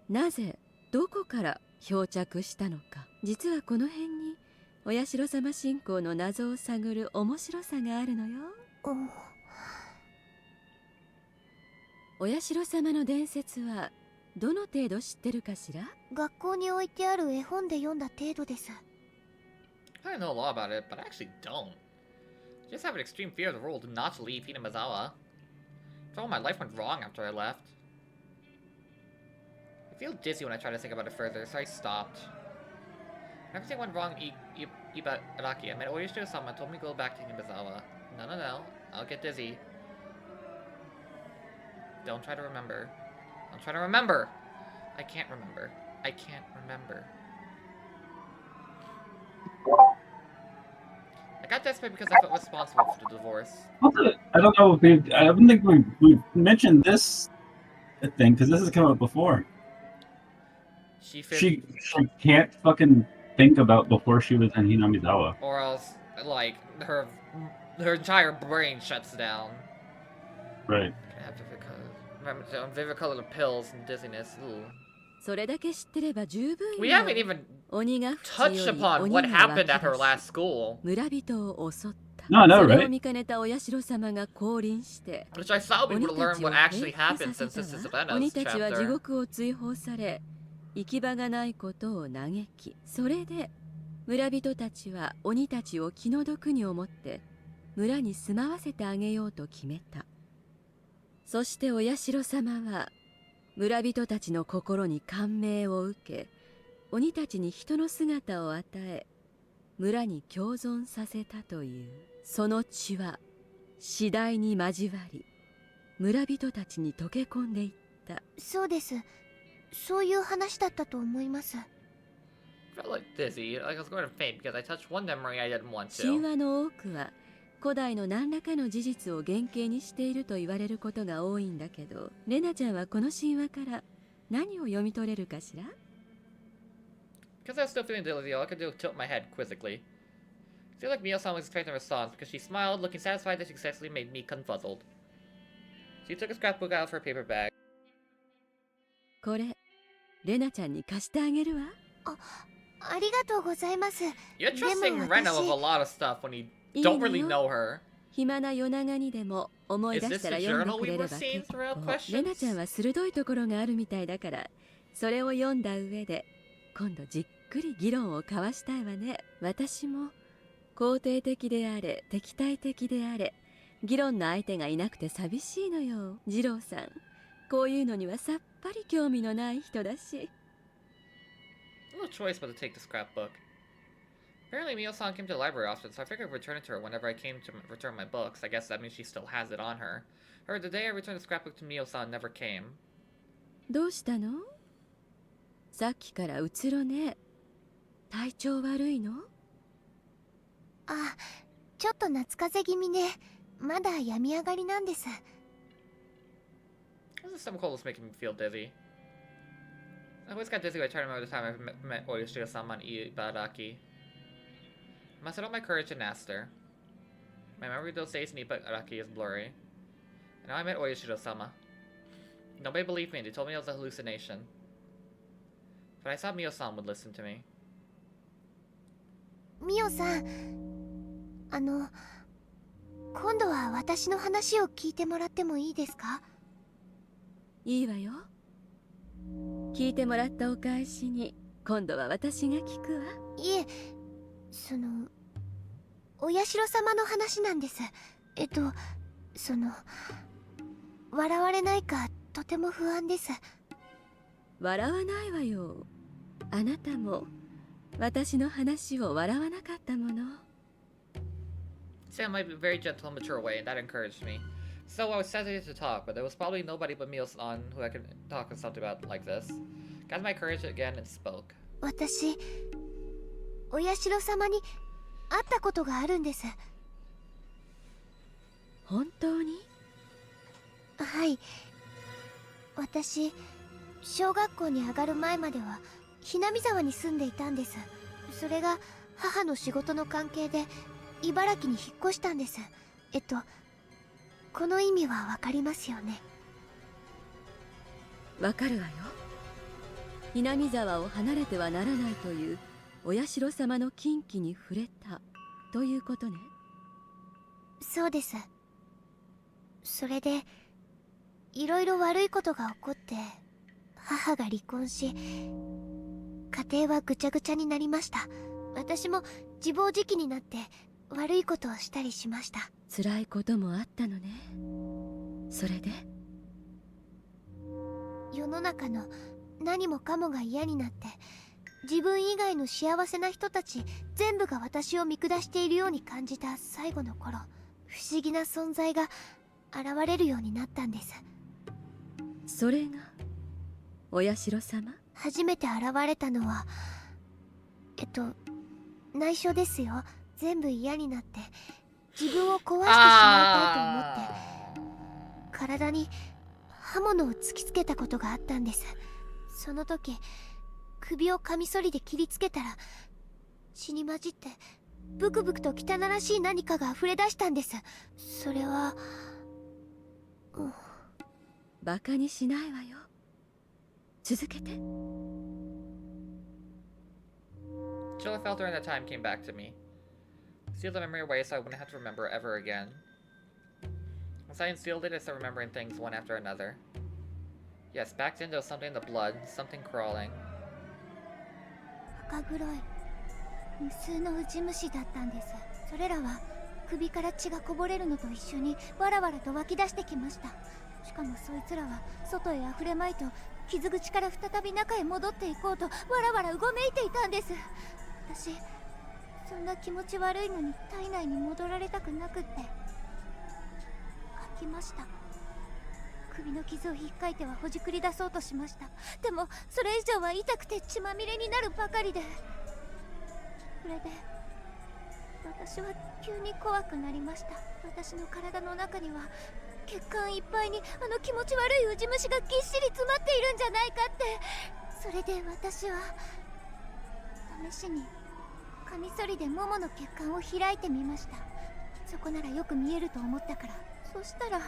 なぜどこから漂着したのか。実はこの辺にお社様信仰の謎を探る面白さがあるのよ。お社様の伝説はどの程度知ってるかしら？学校に置いてある絵本で読んだ程度です。I know a lot about it, but I actually don't. I just have an extreme fear of the rule to not leave Hinamezawa. So my life went wrong after I left. I feel dizzy when I try to think about it further, so I stopped. Everything went wrong Ibaraki. I met Oyashiro-sama told me to go back to Himizawa. No. I'll get dizzy. Don't try to remember. I'm trying to remember! I can't remember. I can't remember. I got desperate because I felt responsible for the divorce. I don't know if I don't think we mentioned this thing, because this has come up before. She can't fucking think about before she was in Hinamizawa. Or else, like, her entire brain shuts down. Right. Vivid colored pills and dizziness. Ooh. それだけ知ってれば十分よ。 We haven't even 鬼が touched upon what happened at her last school. 村人を襲った。 No, no, それを right? 見かねたお社様が降臨して。 Which I thought we would learn what actually happened since this is Rena's 鬼たちは地 chapter. 獄を追放され、行き場がないことを嘆き、それで村人たちは鬼たちを気の毒に思って村に住まわせてあげようと決めた。そしてお社様は村人たちの心に感銘を受け、鬼たちに人の姿を与え、村に共存させたという。その血は次第に交わり、村人たちに溶け込んでいった。そうです。そういう話だったと思います。Felt like dizzy, like I was going to faint because I touched one memory I didn't want 神 to. 話の多くは古代の何らかの事実を原型にしていると言われることが多いんだけど、レナちゃんはこの神話から何を読み取れるかしら？ Because I was still feeling dizzy, all I could do was tilt my head quizzically. I feel like Mio-san was expecting a response because she smiled, looking satisfied that she successfully made me confuzzled. She took a scrapbook out of her paper bag. これ、レナちゃんに貸してあげるわ。ありがとうございます。 You're trusting Rena with a lot of stuff when you don't really know her. 暇な夜長にでも思い出したら読んでくれれば結構。レナちゃんは鋭いところがあるみたいだから、それを読んだ上で今度じっくり議論を交わしたいわね。私も肯定的であれ敵対的であれ、議論の相手がいなくて寂しいのよ。二郎さん、こういうのにはさっぱり興味のない人だし。 No choice but to take the scrapbook. Apparently Mio-san came to the library often, so I figured I'd return it to her whenever I came to return my books. I guess that means she still has it on her. However, the day I returned the scrapbook to Mio-san never came. どうしたの？さっきからうつろね。体調悪いの？あ、ちょっと夏風邪気味ね。まだ病み上がりなんです。This stomach cold is making me feel dizzy. I always got dizzy when I tried to remember the time I met Oyashiro-sama on Ibaraki. I mustered up my courage and asked her. My memory of those days in Ibaraki is blurry. And now I met Oyashiro-sama. Nobody believed me, they told me it was a hallucination. But I thought Mio-san would listen to me. ミオさん、今度は私の話を聞いてもらってもいいですか？いいわよ。聞いてもらったお返しに今度は私が聞くわ。いえ、お社様の話なんです。笑われないかとても不安です。笑わないわよ。あなたも私の話を笑わなかったもの。Sam might be a very gentle and mature way, and that encouraged me. So I was hesitant to talk, but there was probably nobody but Mio-san who I could talk to something about like this. Got my courage again and spoke. 私、お社様に会ったことがあるんです。本当に？はい。私、小学校に上がる前まではひなみ沢に住んでいたんです。それが母の仕事の関係で茨城に引っ越したんです。この意味はわかりますよね？わかるわよ。南沢を離れてはならないというお社様の禁忌に触れたということね。そうです。それでいろいろ悪いことが起こって母が離婚し、家庭はぐちゃぐちゃになりました。私も自暴自棄になって悪いことをしたりしました。辛いこともあったのね。それで世の中の何もかもが嫌になって、自分以外の幸せな人たち全部が私を見下しているように感じた最後の頃、不思議な存在が現れるようになったんです。それがお社様？初めて現れたのは内緒ですよ。全部嫌になって自分を壊してしまいたいと思って体に刃物を突きつけたことがあったんです。その時首をカミソリで切りつけたら、血に混じってブクブクと汚らしい何かが溢れ出したんです。それは、バカにしないわよ。続けて。Chill I felt during that time came back to me. Sealed the memory away so I wouldn't have to remember ever again. Once I unsealed it, I started remembering things one after another. Yes, back then there was something in the blood, something crawling. 赤黒い無数のウジ虫だったんです。それらは首から血がこぼれるのと一緒にわらわらと湧き出してきました。しかもそいつらは外へ溢れまいと傷口から再び中へ戻っていこうとわらわらうごめいていたんです。私そんな気持ち悪いのに体内に戻られたくなくって書きました。首の傷をひっかいてはほじくり出そうとしました。でもそれ以上は痛くて血まみれになるばかりで、それで私は急に怖くなりました。私の体の中には血管いっぱいにあの気持ち悪いウジ虫がぎっしり詰まっているんじゃないかって。それで私は試しにカミソリでももの血管を開いてみました。そこならよく見えると思ったから。そしたら溢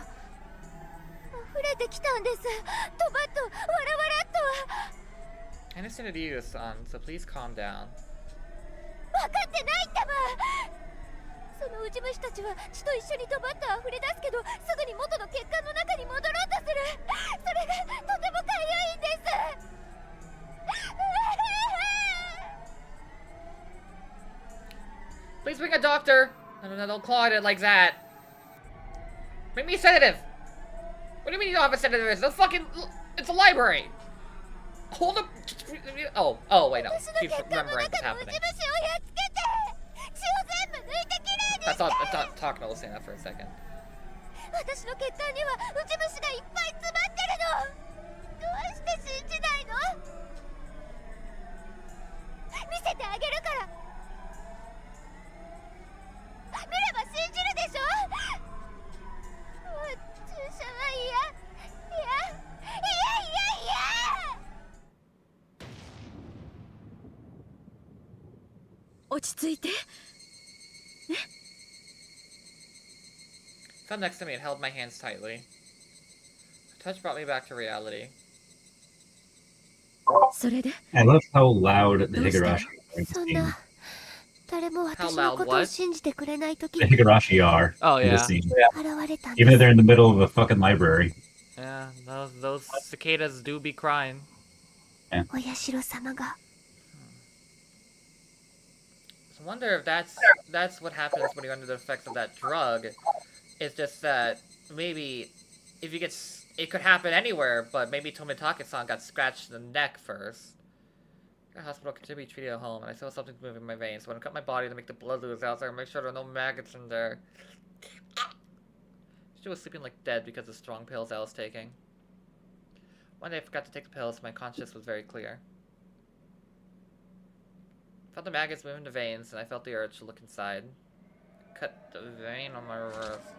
れてきたんです。ドバッとわらわらっと。I understand to you, son, so please calm down. 分かってないってば。そのウジ虫たちは血と一緒にドバッと溢れ出すけど、すぐに元の血管の中に戻ろうとする。それがとてもかゆいんです。Please bring a doctor! No, don't claw at it like that. Bring me a sedative! What do you mean you don't have a sedative? It's a fucking... It's a library! Hold up... Oh, wait, no. Keep remembering what's happening. That's not Takano was saying that for a second. 私の血管にはウジ虫がいっぱい詰まってるの。どうして信じないの？見せてあげるから。見れば信じるでしょ。注射は嫌。落ち着いて。Fell next to me and held my hands tightly. The touch brought me back to reality. それで I love how loud the Higurashi そんな誰も私のことを信じてくれないとき the Higurashi are Oh, in yeah. this scene. 現れたん Even で if す。 they're in the middle of a fucking library. Yeah, those cicadas do be crying. お社様が。So I wonder if that's what happens when you're under the effects of that drug. It's just that maybe if you get... It could happen anywhere, but maybe Tomitake-san got scratched in the neck first. The hospital continued to be treated at home, and I saw something moving in my veins. So when I cut my body to make the blood ooze out, so I make sure there are no maggots in there. She was sleeping like dead because of the strong pills I was taking. One day I forgot to take the pills, so my conscience was very clear. I felt the maggots moving the veins, and I felt the urge to look inside. Cut the vein on my wrist.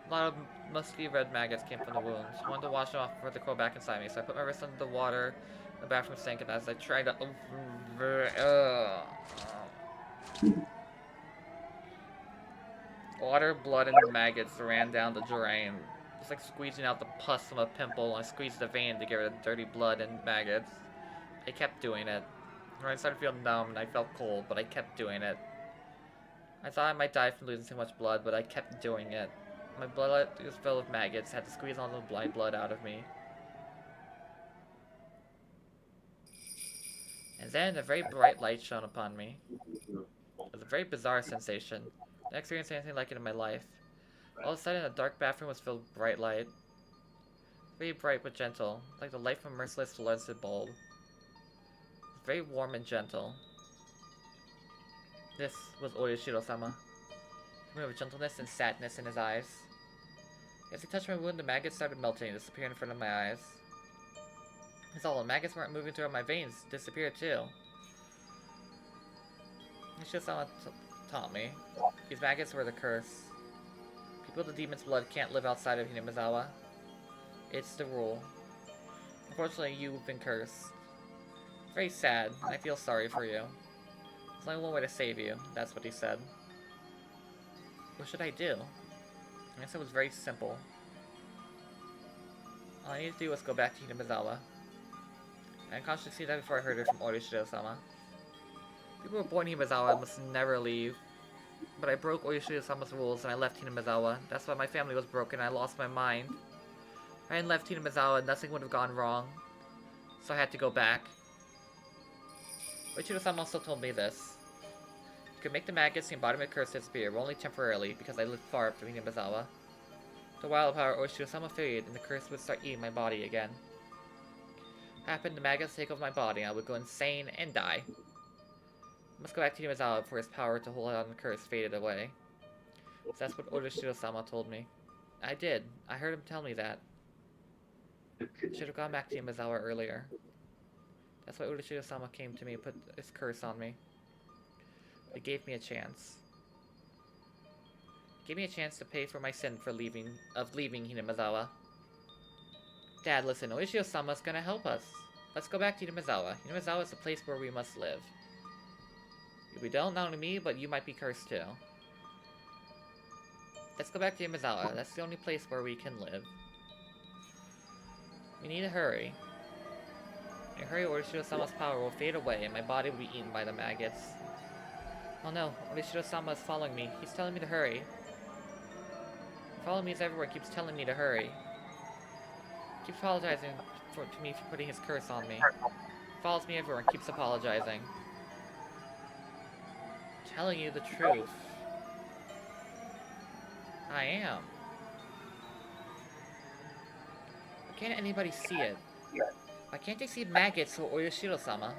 A lot of musky red maggots came from the wounds. I wanted to wash them off before they crawled back inside me, so I put my wrist under the water in the bathroom sink, and as I tried to... Water, blood, and maggots ran down the drain. It's like squeezing out the pus from a pimple. I squeezed the vein to get rid of the dirty blood and maggots. I kept doing it. I started to feel numb and I felt cold, but I kept doing it. I thought I might die from losing too much blood, but I kept doing it. My blood was filled with maggots. I had to squeeze all the blind blood out of me. And then a very bright light shone upon me. It was a very bizarre sensation. I never experienced anything like it in my life. All of a sudden, the dark bathroom was filled with bright light. Very bright but gentle, like the light from a merciless fluorescent bulb. Very warm and gentle. This was Oyashiro-sama. With gentleness and sadness in his eyes. As he touched my wound, the maggots started melting and disappearing in front of my eyes. That's all, the maggots weren't moving through my veins, disappeared too. Oyashiro-sama taught me. These maggots were the curse. People with the demon's blood can't live outside of Hinamizawa. It's the rule. Unfortunately, you've been cursed. Very sad, and I feel sorry for you. There's only one way to save you, that's what he said. What should I do? The answer was very simple. All I needed to do was go back to Hinamizawa. I unconsciously see that before I heard it from Oyashiro-sama. People who were born in Hinamizawa must never leave. But I broke Oyashiro-sama's rules and I left Hinamizawa. That's why my family was broken and I lost my mind. If I hadn't left Hinamizawa, nothing would have gone wrong. So I had to go back. Oyashiro-sama also told me this. You could make the maggots and embodiment curse disappear, but only temporarily, because I lived far from Hinamizawa. After a while, however, Oyashiro-sama faded, and the curse would start eating my body again. What happened, the maggots take over my body, and I would go insane and die. I must go back to Hinamizawa before his power to hold on the curse faded away. So that's what Oyashiro-sama told me. I did. I heard him tell me that. I should have gone back to Hinamizawa earlier. That's why Oyashiro-sama came to me and put his curse on me. It gave me a chance. It gave me a chance to pay for my sin for leaving Hinamizawa. Dad, listen, Oyashiro-sama's gonna help us. Let's go back to Hinamizawa. Hinamizawa is the place where we must live. If we don't, not only me, but you might be cursed too. Let's go back to Hinamizawa. That's the only place where we can live. We need to hurry. In a hurry, Oyashiro-sama's power will fade away and my body will be eaten by the maggots. Oh no, Oyashiro-sama is following me. He's telling me to hurry. Following me is everywhere, keeps telling me to hurry. Keeps apologizing to me for putting his curse on me. Follows me everywhere and keeps apologizing. Telling you the truth. I am. Why can't anybody see it? Why can't they see maggots or Oyashiro-sama?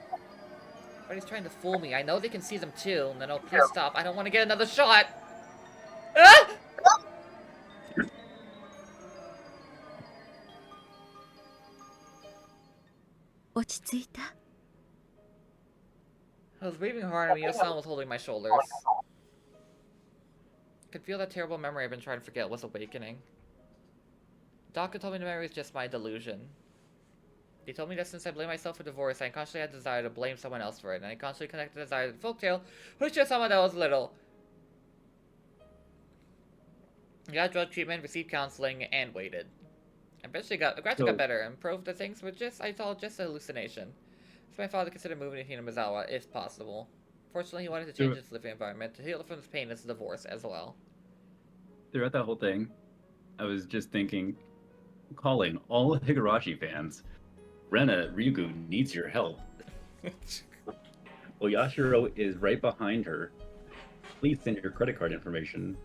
Everybody's trying to fool me. I know they can see them too. And then, oh, please stop. I don't want to get another shot. Ah! I was breathing hard and Miyo-san was holding my shoulders. I could feel that terrible memory I've been trying to forget was awakening. The doctor told me the memory was just my delusion. He told me that since I blamed myself for divorce, I constantly had a desire to blame someone else for it, and I constantly connected the desire to the folktale, which just someone that was little. I got drug treatment, received counseling, and waited. I gradually got better and proved that things were just a hallucination. So my father considered moving to Hinamizawa if possible. Fortunately, he wanted to change his living environment to heal from his pain as a divorce as well. Throughout that whole thing, I was just thinking, calling all Higurashi fans. Rena, Ryugu needs your help. Oyashiro is right behind her. Please send your credit card information.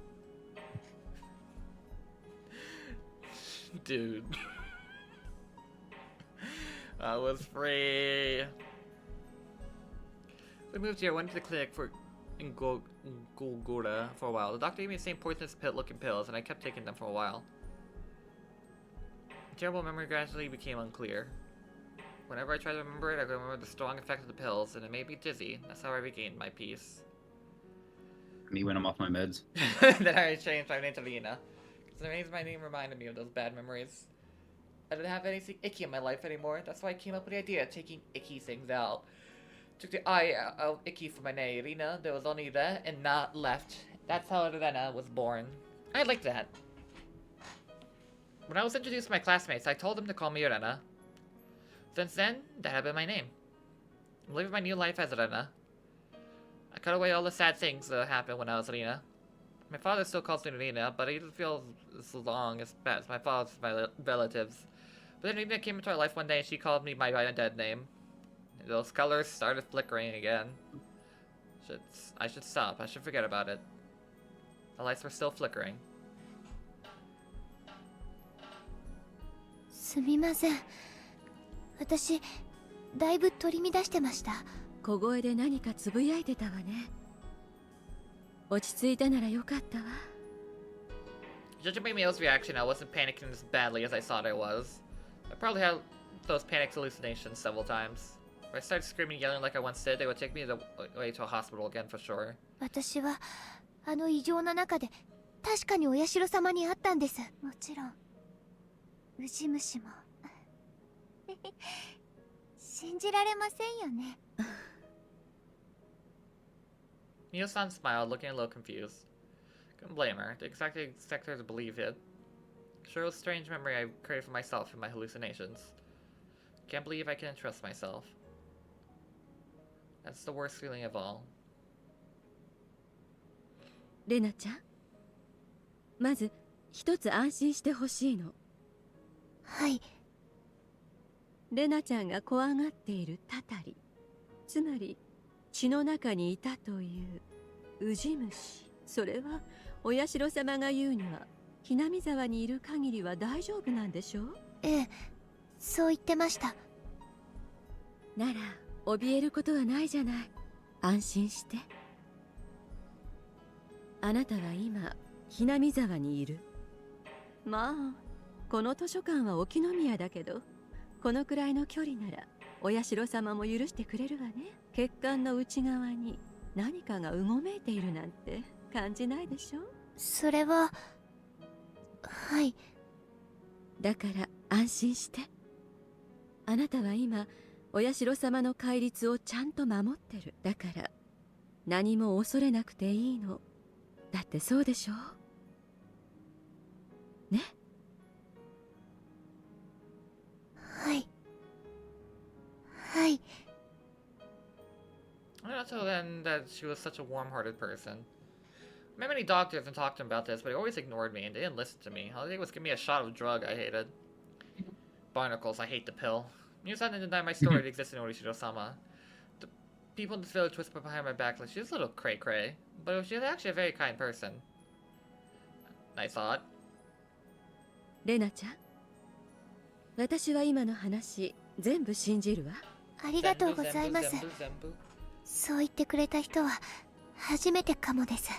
Dude. I was free. We moved here, went to the clinic in Gulgura for a while. The doctor gave me the same poisonous looking pills, and I kept taking them for a while. The terrible memory gradually became unclear. Whenever I tried to remember it, I could remember the strong effect of the pills, and it made me dizzy. That's how I regained my peace. Me when I'm off my meds. Then I changed my name to Rena. Because the reason my name reminded me of those bad memories. I didn't have anything icky in my life anymore. That's why I came up with the idea of taking icky things out. Took the I out of icky for my name. Rena, there was only that and not left. That's how Rena was born. I like that. When I was introduced to my classmates, I told them to call me Rena. Since then, that had been my name. I'm living my new life as Rena. I cut away all the sad things that happened when I was Rena. My father still calls me Rena, but he doesn't feel as long as bad as my father's relatives. But then Rena came into our life one day and she called me by my dead name. And those colors started flickering again. I should stop. I should forget about it. The lights were still flickering. すみません。私だいぶ取り乱してました。小声で何かつぶやいてたわね。落ち着いたならよかったわ。 Judging by Mio's reaction, I wasn't panicking as badly as I thought I was. I probably had those panic hallucinations several times. If I started screaming and yelling like I once did, they would take me away to a hospital again for sure. 私はあの異常な中で確かにお社様に会ったんです。もちろんウジ虫も信じられませんよね。Mio-san smiled, looking a little confused. Couldn't blame her. Didn't exactly expect her to believe it. Sure was a strange memory I created for myself in my hallucinations. Can't believe I couldn't trust myself. That's the worst feeling of all. レナちゃん、まず一つ安心してほしいの。はい。レナちゃんが怖がっているタタリ、つまり血の中にいたというウジ虫、それはお社様が言うにはひなみ沢にいる限りは大丈夫なんでしょう？ええ、そう言ってました。なら怯えることはないじゃない。安心して。あなたは今ひなみ沢にいる。まあこの図書館は沖宮だけど、このくらいの距離ならお社様も許してくれるわね。血管の内側に何かがうごめいているなんて感じないでしょ？それははい。だから安心して。あなたは今お社様の戒律をちゃんと守ってる。だから何も恐れなくていいの。だってそうでしょ？ね？はい。はい。I don't know then that she was such a warm-hearted person. I met many doctors and talked to them about this, but they always ignored me and they didn't listen to me. All they did was give me a shot of a drug I hated. Barnacles, I hate the pill. Miyusa didn't deny my story existed in Orishiro-sama. The people in this village whispered behind my back like she was a little cray-cray, but she was actually a very kind person. I thought. レナちゃん、私は今の話全部信じるわ。ありがとうございます。そう言ってくれた人は初めてかもです。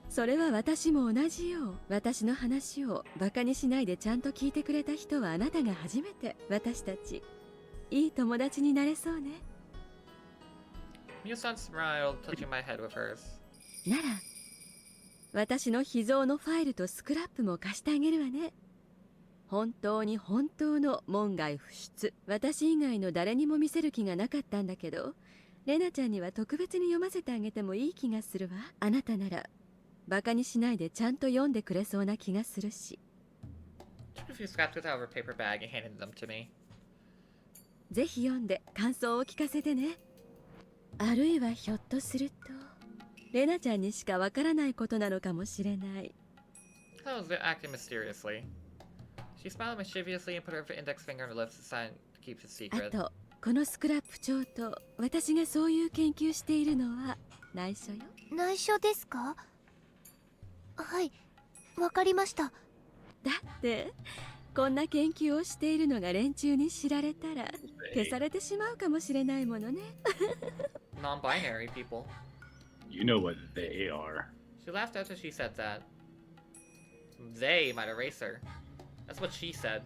それは私も同じよ。私の話をバカにしないでちゃんと聞いてくれた人はあなたが初めて。私たちいい友達になれそうね。Miyusan smiled, touching my head with hers. なら私の秘蔵のファイルとスクラップも貸してあげるわね。本当に本当の門外不出。私以外の誰にも見せる気がなかったんだけど、レナちゃんには特別に読ませてあげてもいい気がするわ。あなたならバカにしないでちゃんと読んでくれそうな気がするし。She took a few scraps out of her paper bag and handed them to me. ぜひ読んで感想を聞かせてね。あるいはひょっとするとレナちゃんにしかわからないことなのかもしれない。I was acting mysteriously. She smiled mischievously and put her index finger on her lips to sign to keep his あ secret. とこのスクラップ帳と私がそういう研究しているのは内緒よ。内緒ですか？はい、わかりました。だってこんな研究をしているのが連中に知られたら消されてしまうかもしれないものね。Non-binary people. You know what they are. She laughed after she said that. They might erase her. That's what she said.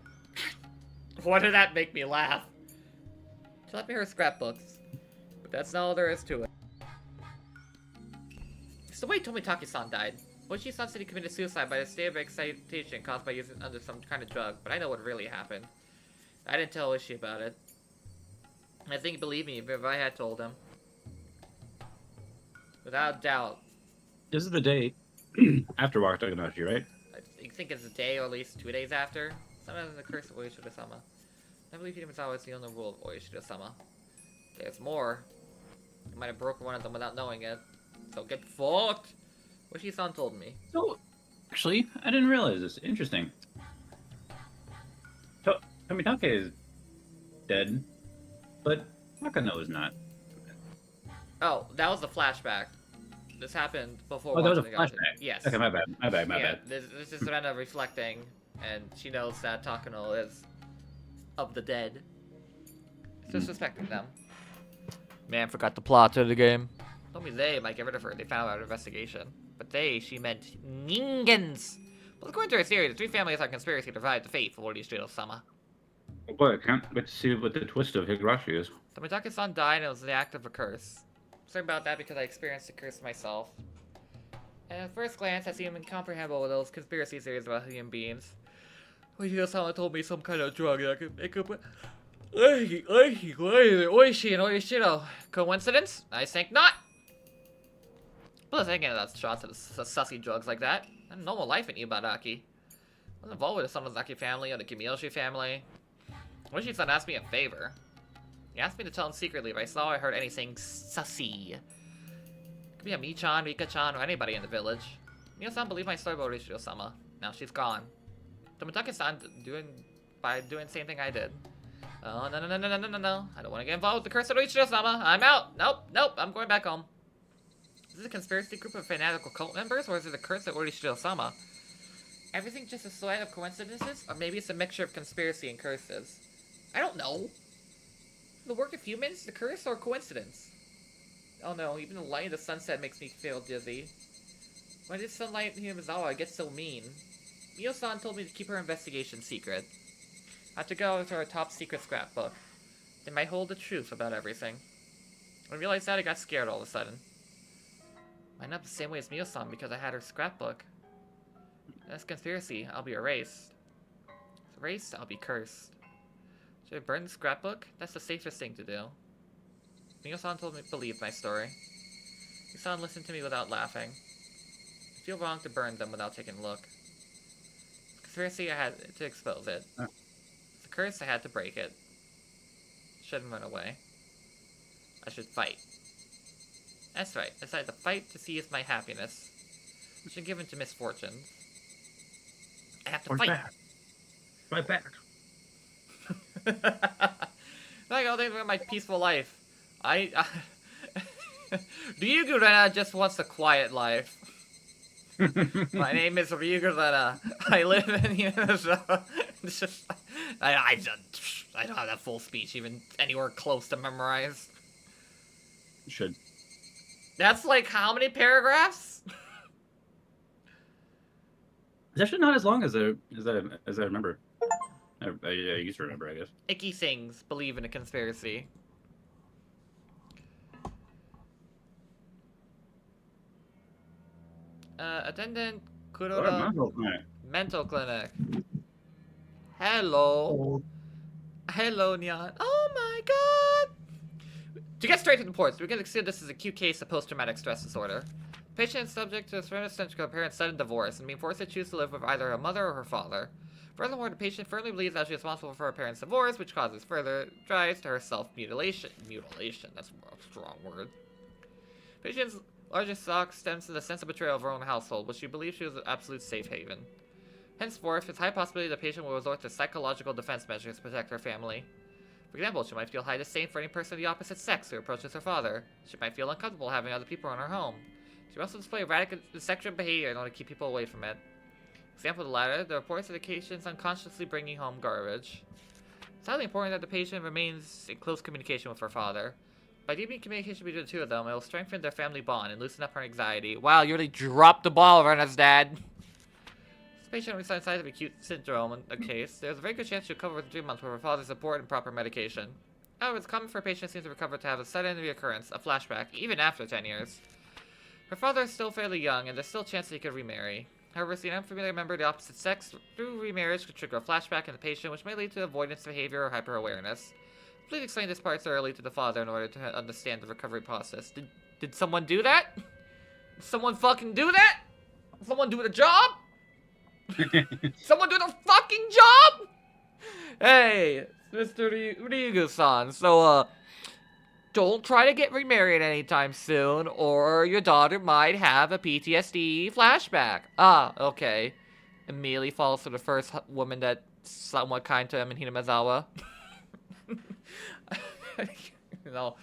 Why did that make me laugh? She left me her scrapbooks. But that's not all there is to it. It's the way Tomitake-san died. Boichi-san said he committed suicide by a state of excitation caused by using under some kind of drug, but I know what really happened. I didn't tell Ishii about it. I think he'd believe me if I had told him. Without doubt. This is the day after Watangashi, right? I think it's a day or at least 2 days after. Sometimes in the curse of Oishida-sama. I believe Hidemasawa is the only rule of Oishida-sama. There's more. I might have broken one of them without knowing it. So get fucked! Oishi-san told me. So, actually, I didn't realize this. Interesting. Tomitake is dead, but Takano is not. Oh, that was the flashback. This happened before. Oh, that was a Watangashi. flashback. Yes. Okay, my bad. My yeah, bad. This is Rena reflecting and she knows that Takano is of the dead. Disrespecting them. Man forgot the plot to the game. Told me they might get rid of her. They found out an investigation. But they, she meant Ningans. But according to her theory, the three families are conspiracy to provide the fate for Lord Ishiro-sama. Boy, I can't wait to see what the twist of Higurashi is. Tomitake-san died and it was the act of a curse. I'm sorry about that because I experienced a curse myself. And at first glance, I seemed incomprehensible with those conspiracy theories about human beings. Ishiro-sama told me some kind of drug that could make up Oishi and Oishiro. Coincidence? I think not. Plus, I can't have shots of sussy drugs like that. I had a normal life in Ibaraki. I was involved with the Sonozaki family or the Kimiyoshi family. Oishi-san asked me a favor. He asked me to tell him secretly if I saw or heard anything sussy. It could be a Mi-chan, Rika-chan, or anybody in the village. Mio-san believed my story about Oishiro-sama. Now she's gone. Tomitake-san doing the same thing I did. Oh, no. I don't want to get involved with the curse of Oishiro-sama. I'm out. Nope. I'm going back home. Is this a conspiracy group of fanatical cult members, or is it the curse of Oishiro-sama? Everything just a sleight of coincidences? Or maybe it's a mixture of conspiracy and curses? I don't know. The work of humans, the curse, or coincidence? Oh no, even the light of the sunset makes me feel dizzy. Why did sunlight in Hinamizawa get so mean? Mio-san told me to keep her investigation secret. I had to go to her top secret scrapbook. It might hold the truth about everything. When I realized that, I got scared all of a sudden. Might not be the same way as Mio-san because I had her scrapbook. That's conspiracy. I'll be erased. Erased, I'll be cursed. Should I burn the scrapbook? That's the safest thing to do. Mio-san told me to believe my story. Mio-san listened to me without laughing. I feel wrong to burn them without taking a look. Conspiracy, I had to expose it. The curse, I had to break it. Shouldn't run away. I should fight. That's right. I decided to fight to seize my happiness. I should give in to misfortunes. I have to fight. Fight back. Like all things about my peaceful life. Ryugu Rena just wants a quiet life. My name is Ryugu Rena. I live in I don't have that full speech even anywhere close to memorize. You should. That's like how many paragraphs? It's actually not as long as I remember. I used to remember, I guess. Icky sings, believe in a conspiracy. Attendant Kuroda. Mental clinic. Hello. Hello, Nyan. Oh my god! To get straight to the point, we can consider this as a acute case of post-traumatic stress disorder. Patient is subject to a surrender of her parents' sudden divorce and being forced to choose to live with either her mother or her father. Furthermore, the patient firmly believes that she is responsible for her parents' divorce, which causes further drives to her self-mutilation. Mutilation, that's a strong word. Patient's largest shock stems from the sense of betrayal of her own household, which she believes she was an absolute safe haven. Henceforth, it's high possibility the patient will resort to psychological defense measures to protect her family. For example, she might feel high disdain for any person of the opposite sex who approaches her father. She might feel uncomfortable having other people in her home. She may also display radical sexual behavior in order to keep people away from it. Example of the latter, the reports of the patients unconsciously bringing home garbage. It's highly important that the patient remains in close communication with her father. By deepening communication between the two of them, it will strengthen their family bond and loosen up her anxiety. Wow, you really dropped the ball, Rena's dad. This patient resides signs of acute syndrome in the case. There's a very good chance she'll recover within 3 months with her father's support and proper medication. However, it's common for a patient who seems to recover to have a sudden reoccurrence, a flashback, even after 10 years. Her father is still fairly young, and there's still a chance that he could remarry. However, seeing an unfamiliar member of the opposite sex through remarriage could trigger a flashback in the patient, which may lead to avoidance behavior or hyper-awareness. Please explain this part thoroughly to the father in order to understand the recovery process. Did someone do that? Did someone fucking do that? Did someone do the job? Someone do the fucking job? Hey, Mr. Ryugu-san, so, don't try to get remarried anytime soon, or your daughter might have a PTSD flashback. Ah, okay. Immediately falls for the first woman that's somewhat kind to him in Hinamizawa. No,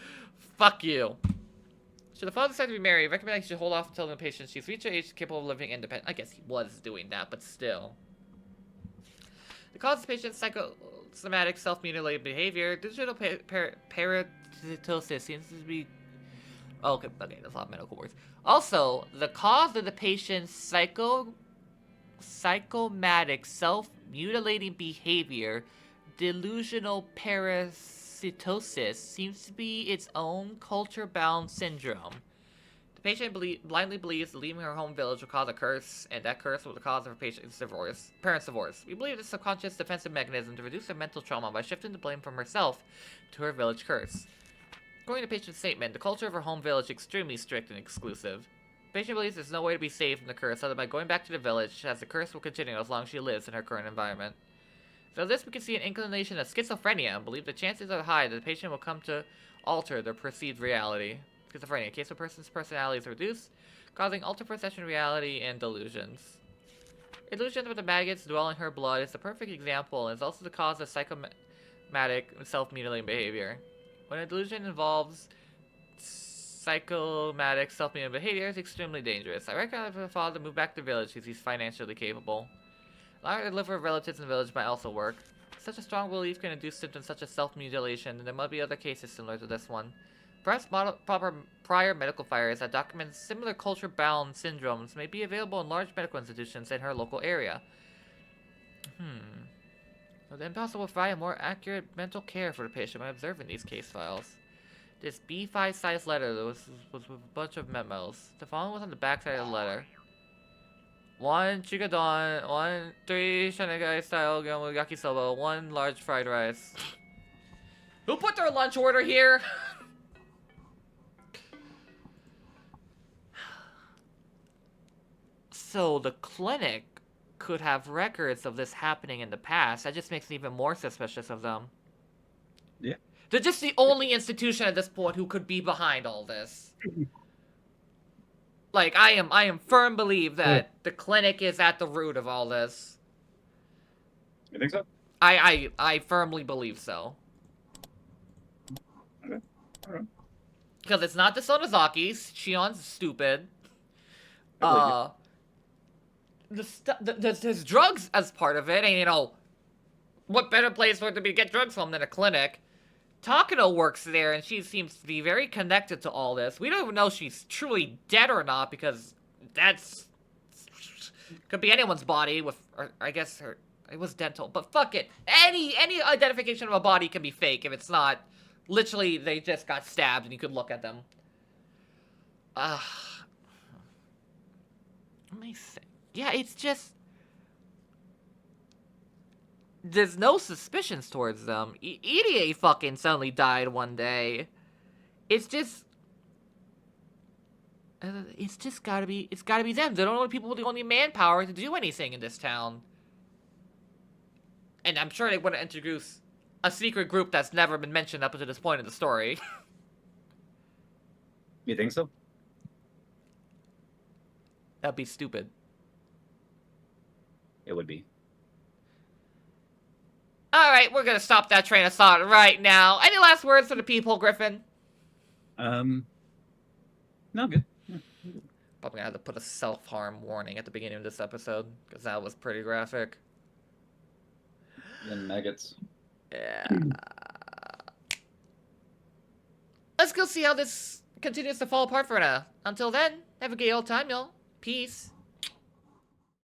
fuck you. Should the father decide to be married, I recommend he should hold off until the patient she's reached her age capable of living independent. I guess he was doing that, but still. cause of the patient's psychosomatic self-mutilating behavior, digital parasitosis seems to be... Oh, okay, that's a lot of medical words. Also, the cause of the patient's psychosomatic self-mutilating behavior, delusional parasitosis, seems to be its own culture-bound syndrome. The patient blindly believes that leaving her home village will cause a curse, and that curse will cause her parents' divorce. We believe this subconscious defensive mechanism to reduce her mental trauma by shifting the blame from herself to her village curse. According to the patient's statement, the culture of her home village is extremely strict and exclusive. The patient believes there's no way to be saved from the curse other than by going back to the village, as the curse will continue as long as she lives in her current environment. So this we can see an inclination of schizophrenia and believe the chances are high that the patient will come to alter their perceived reality. Schizophrenia, a case of a person's personality is reduced, causing altered perception of reality and delusions. Illusions with the maggots dwelling in her blood is the perfect example and is also the cause of psychosomatic self-mutilating behavior. When a delusion involves psychosomatic self-mutilating behavior, it's extremely dangerous. I recommend for the father to move back to the village because he's financially capable. Allowing her to live with relatives in the village might also work. Such a strong belief can induce symptoms such as self-mutilation, and there might be other cases similar to this one. Perhaps proper prior medical files that document similar culture-bound syndromes may be available in large medical institutions in her local area. It would impossible to provide a more accurate mental care for the patient by observing these case files. This B5 size letter was with a bunch of memos. The following was on the back side of the letter. 1 chikadon, 3 shanegai style yakisoba, 1 large fried rice. Who put their lunch order here? So the clinic could have records of this happening in the past. That just makes me even more suspicious of them. Yeah. They're just the only institution at this point who could be behind all this. Like, I am firm believe that the clinic is at the root of all this. You think so? I firmly believe so. Okay. Alright. Because it's not the Sonozakis. Shion's stupid. There's drugs as part of it, and you know, what better place for it to be get drugs from than a clinic? Takano works there, and she seems to be very connected to all this. We don't even know if she's truly dead or not, because that's... could be anyone's body with... Or I guess her... It was dental, but fuck it. Any identification of a body can be fake if it's not... Literally, they just got stabbed, and you could look at them. Let me think. Yeah, it's just... There's no suspicions towards them. Irie fucking suddenly died one day. It's just gotta be, it's gotta be them. They're the only people with the only manpower to do anything in this town. And I'm sure they want to introduce a secret group that's never been mentioned up to this point in the story. You think so? That'd be stupid. It would be. Alright, we're gonna stop that train of thought right now. Any last words for the people, Griffin? No, good. Probably gonna have to put a self-harm warning at the beginning of this episode, because that was pretty graphic. And maggots. Yeah. Let's go see how this continues to fall apart for now. Until then, have a good old time, y'all. Peace.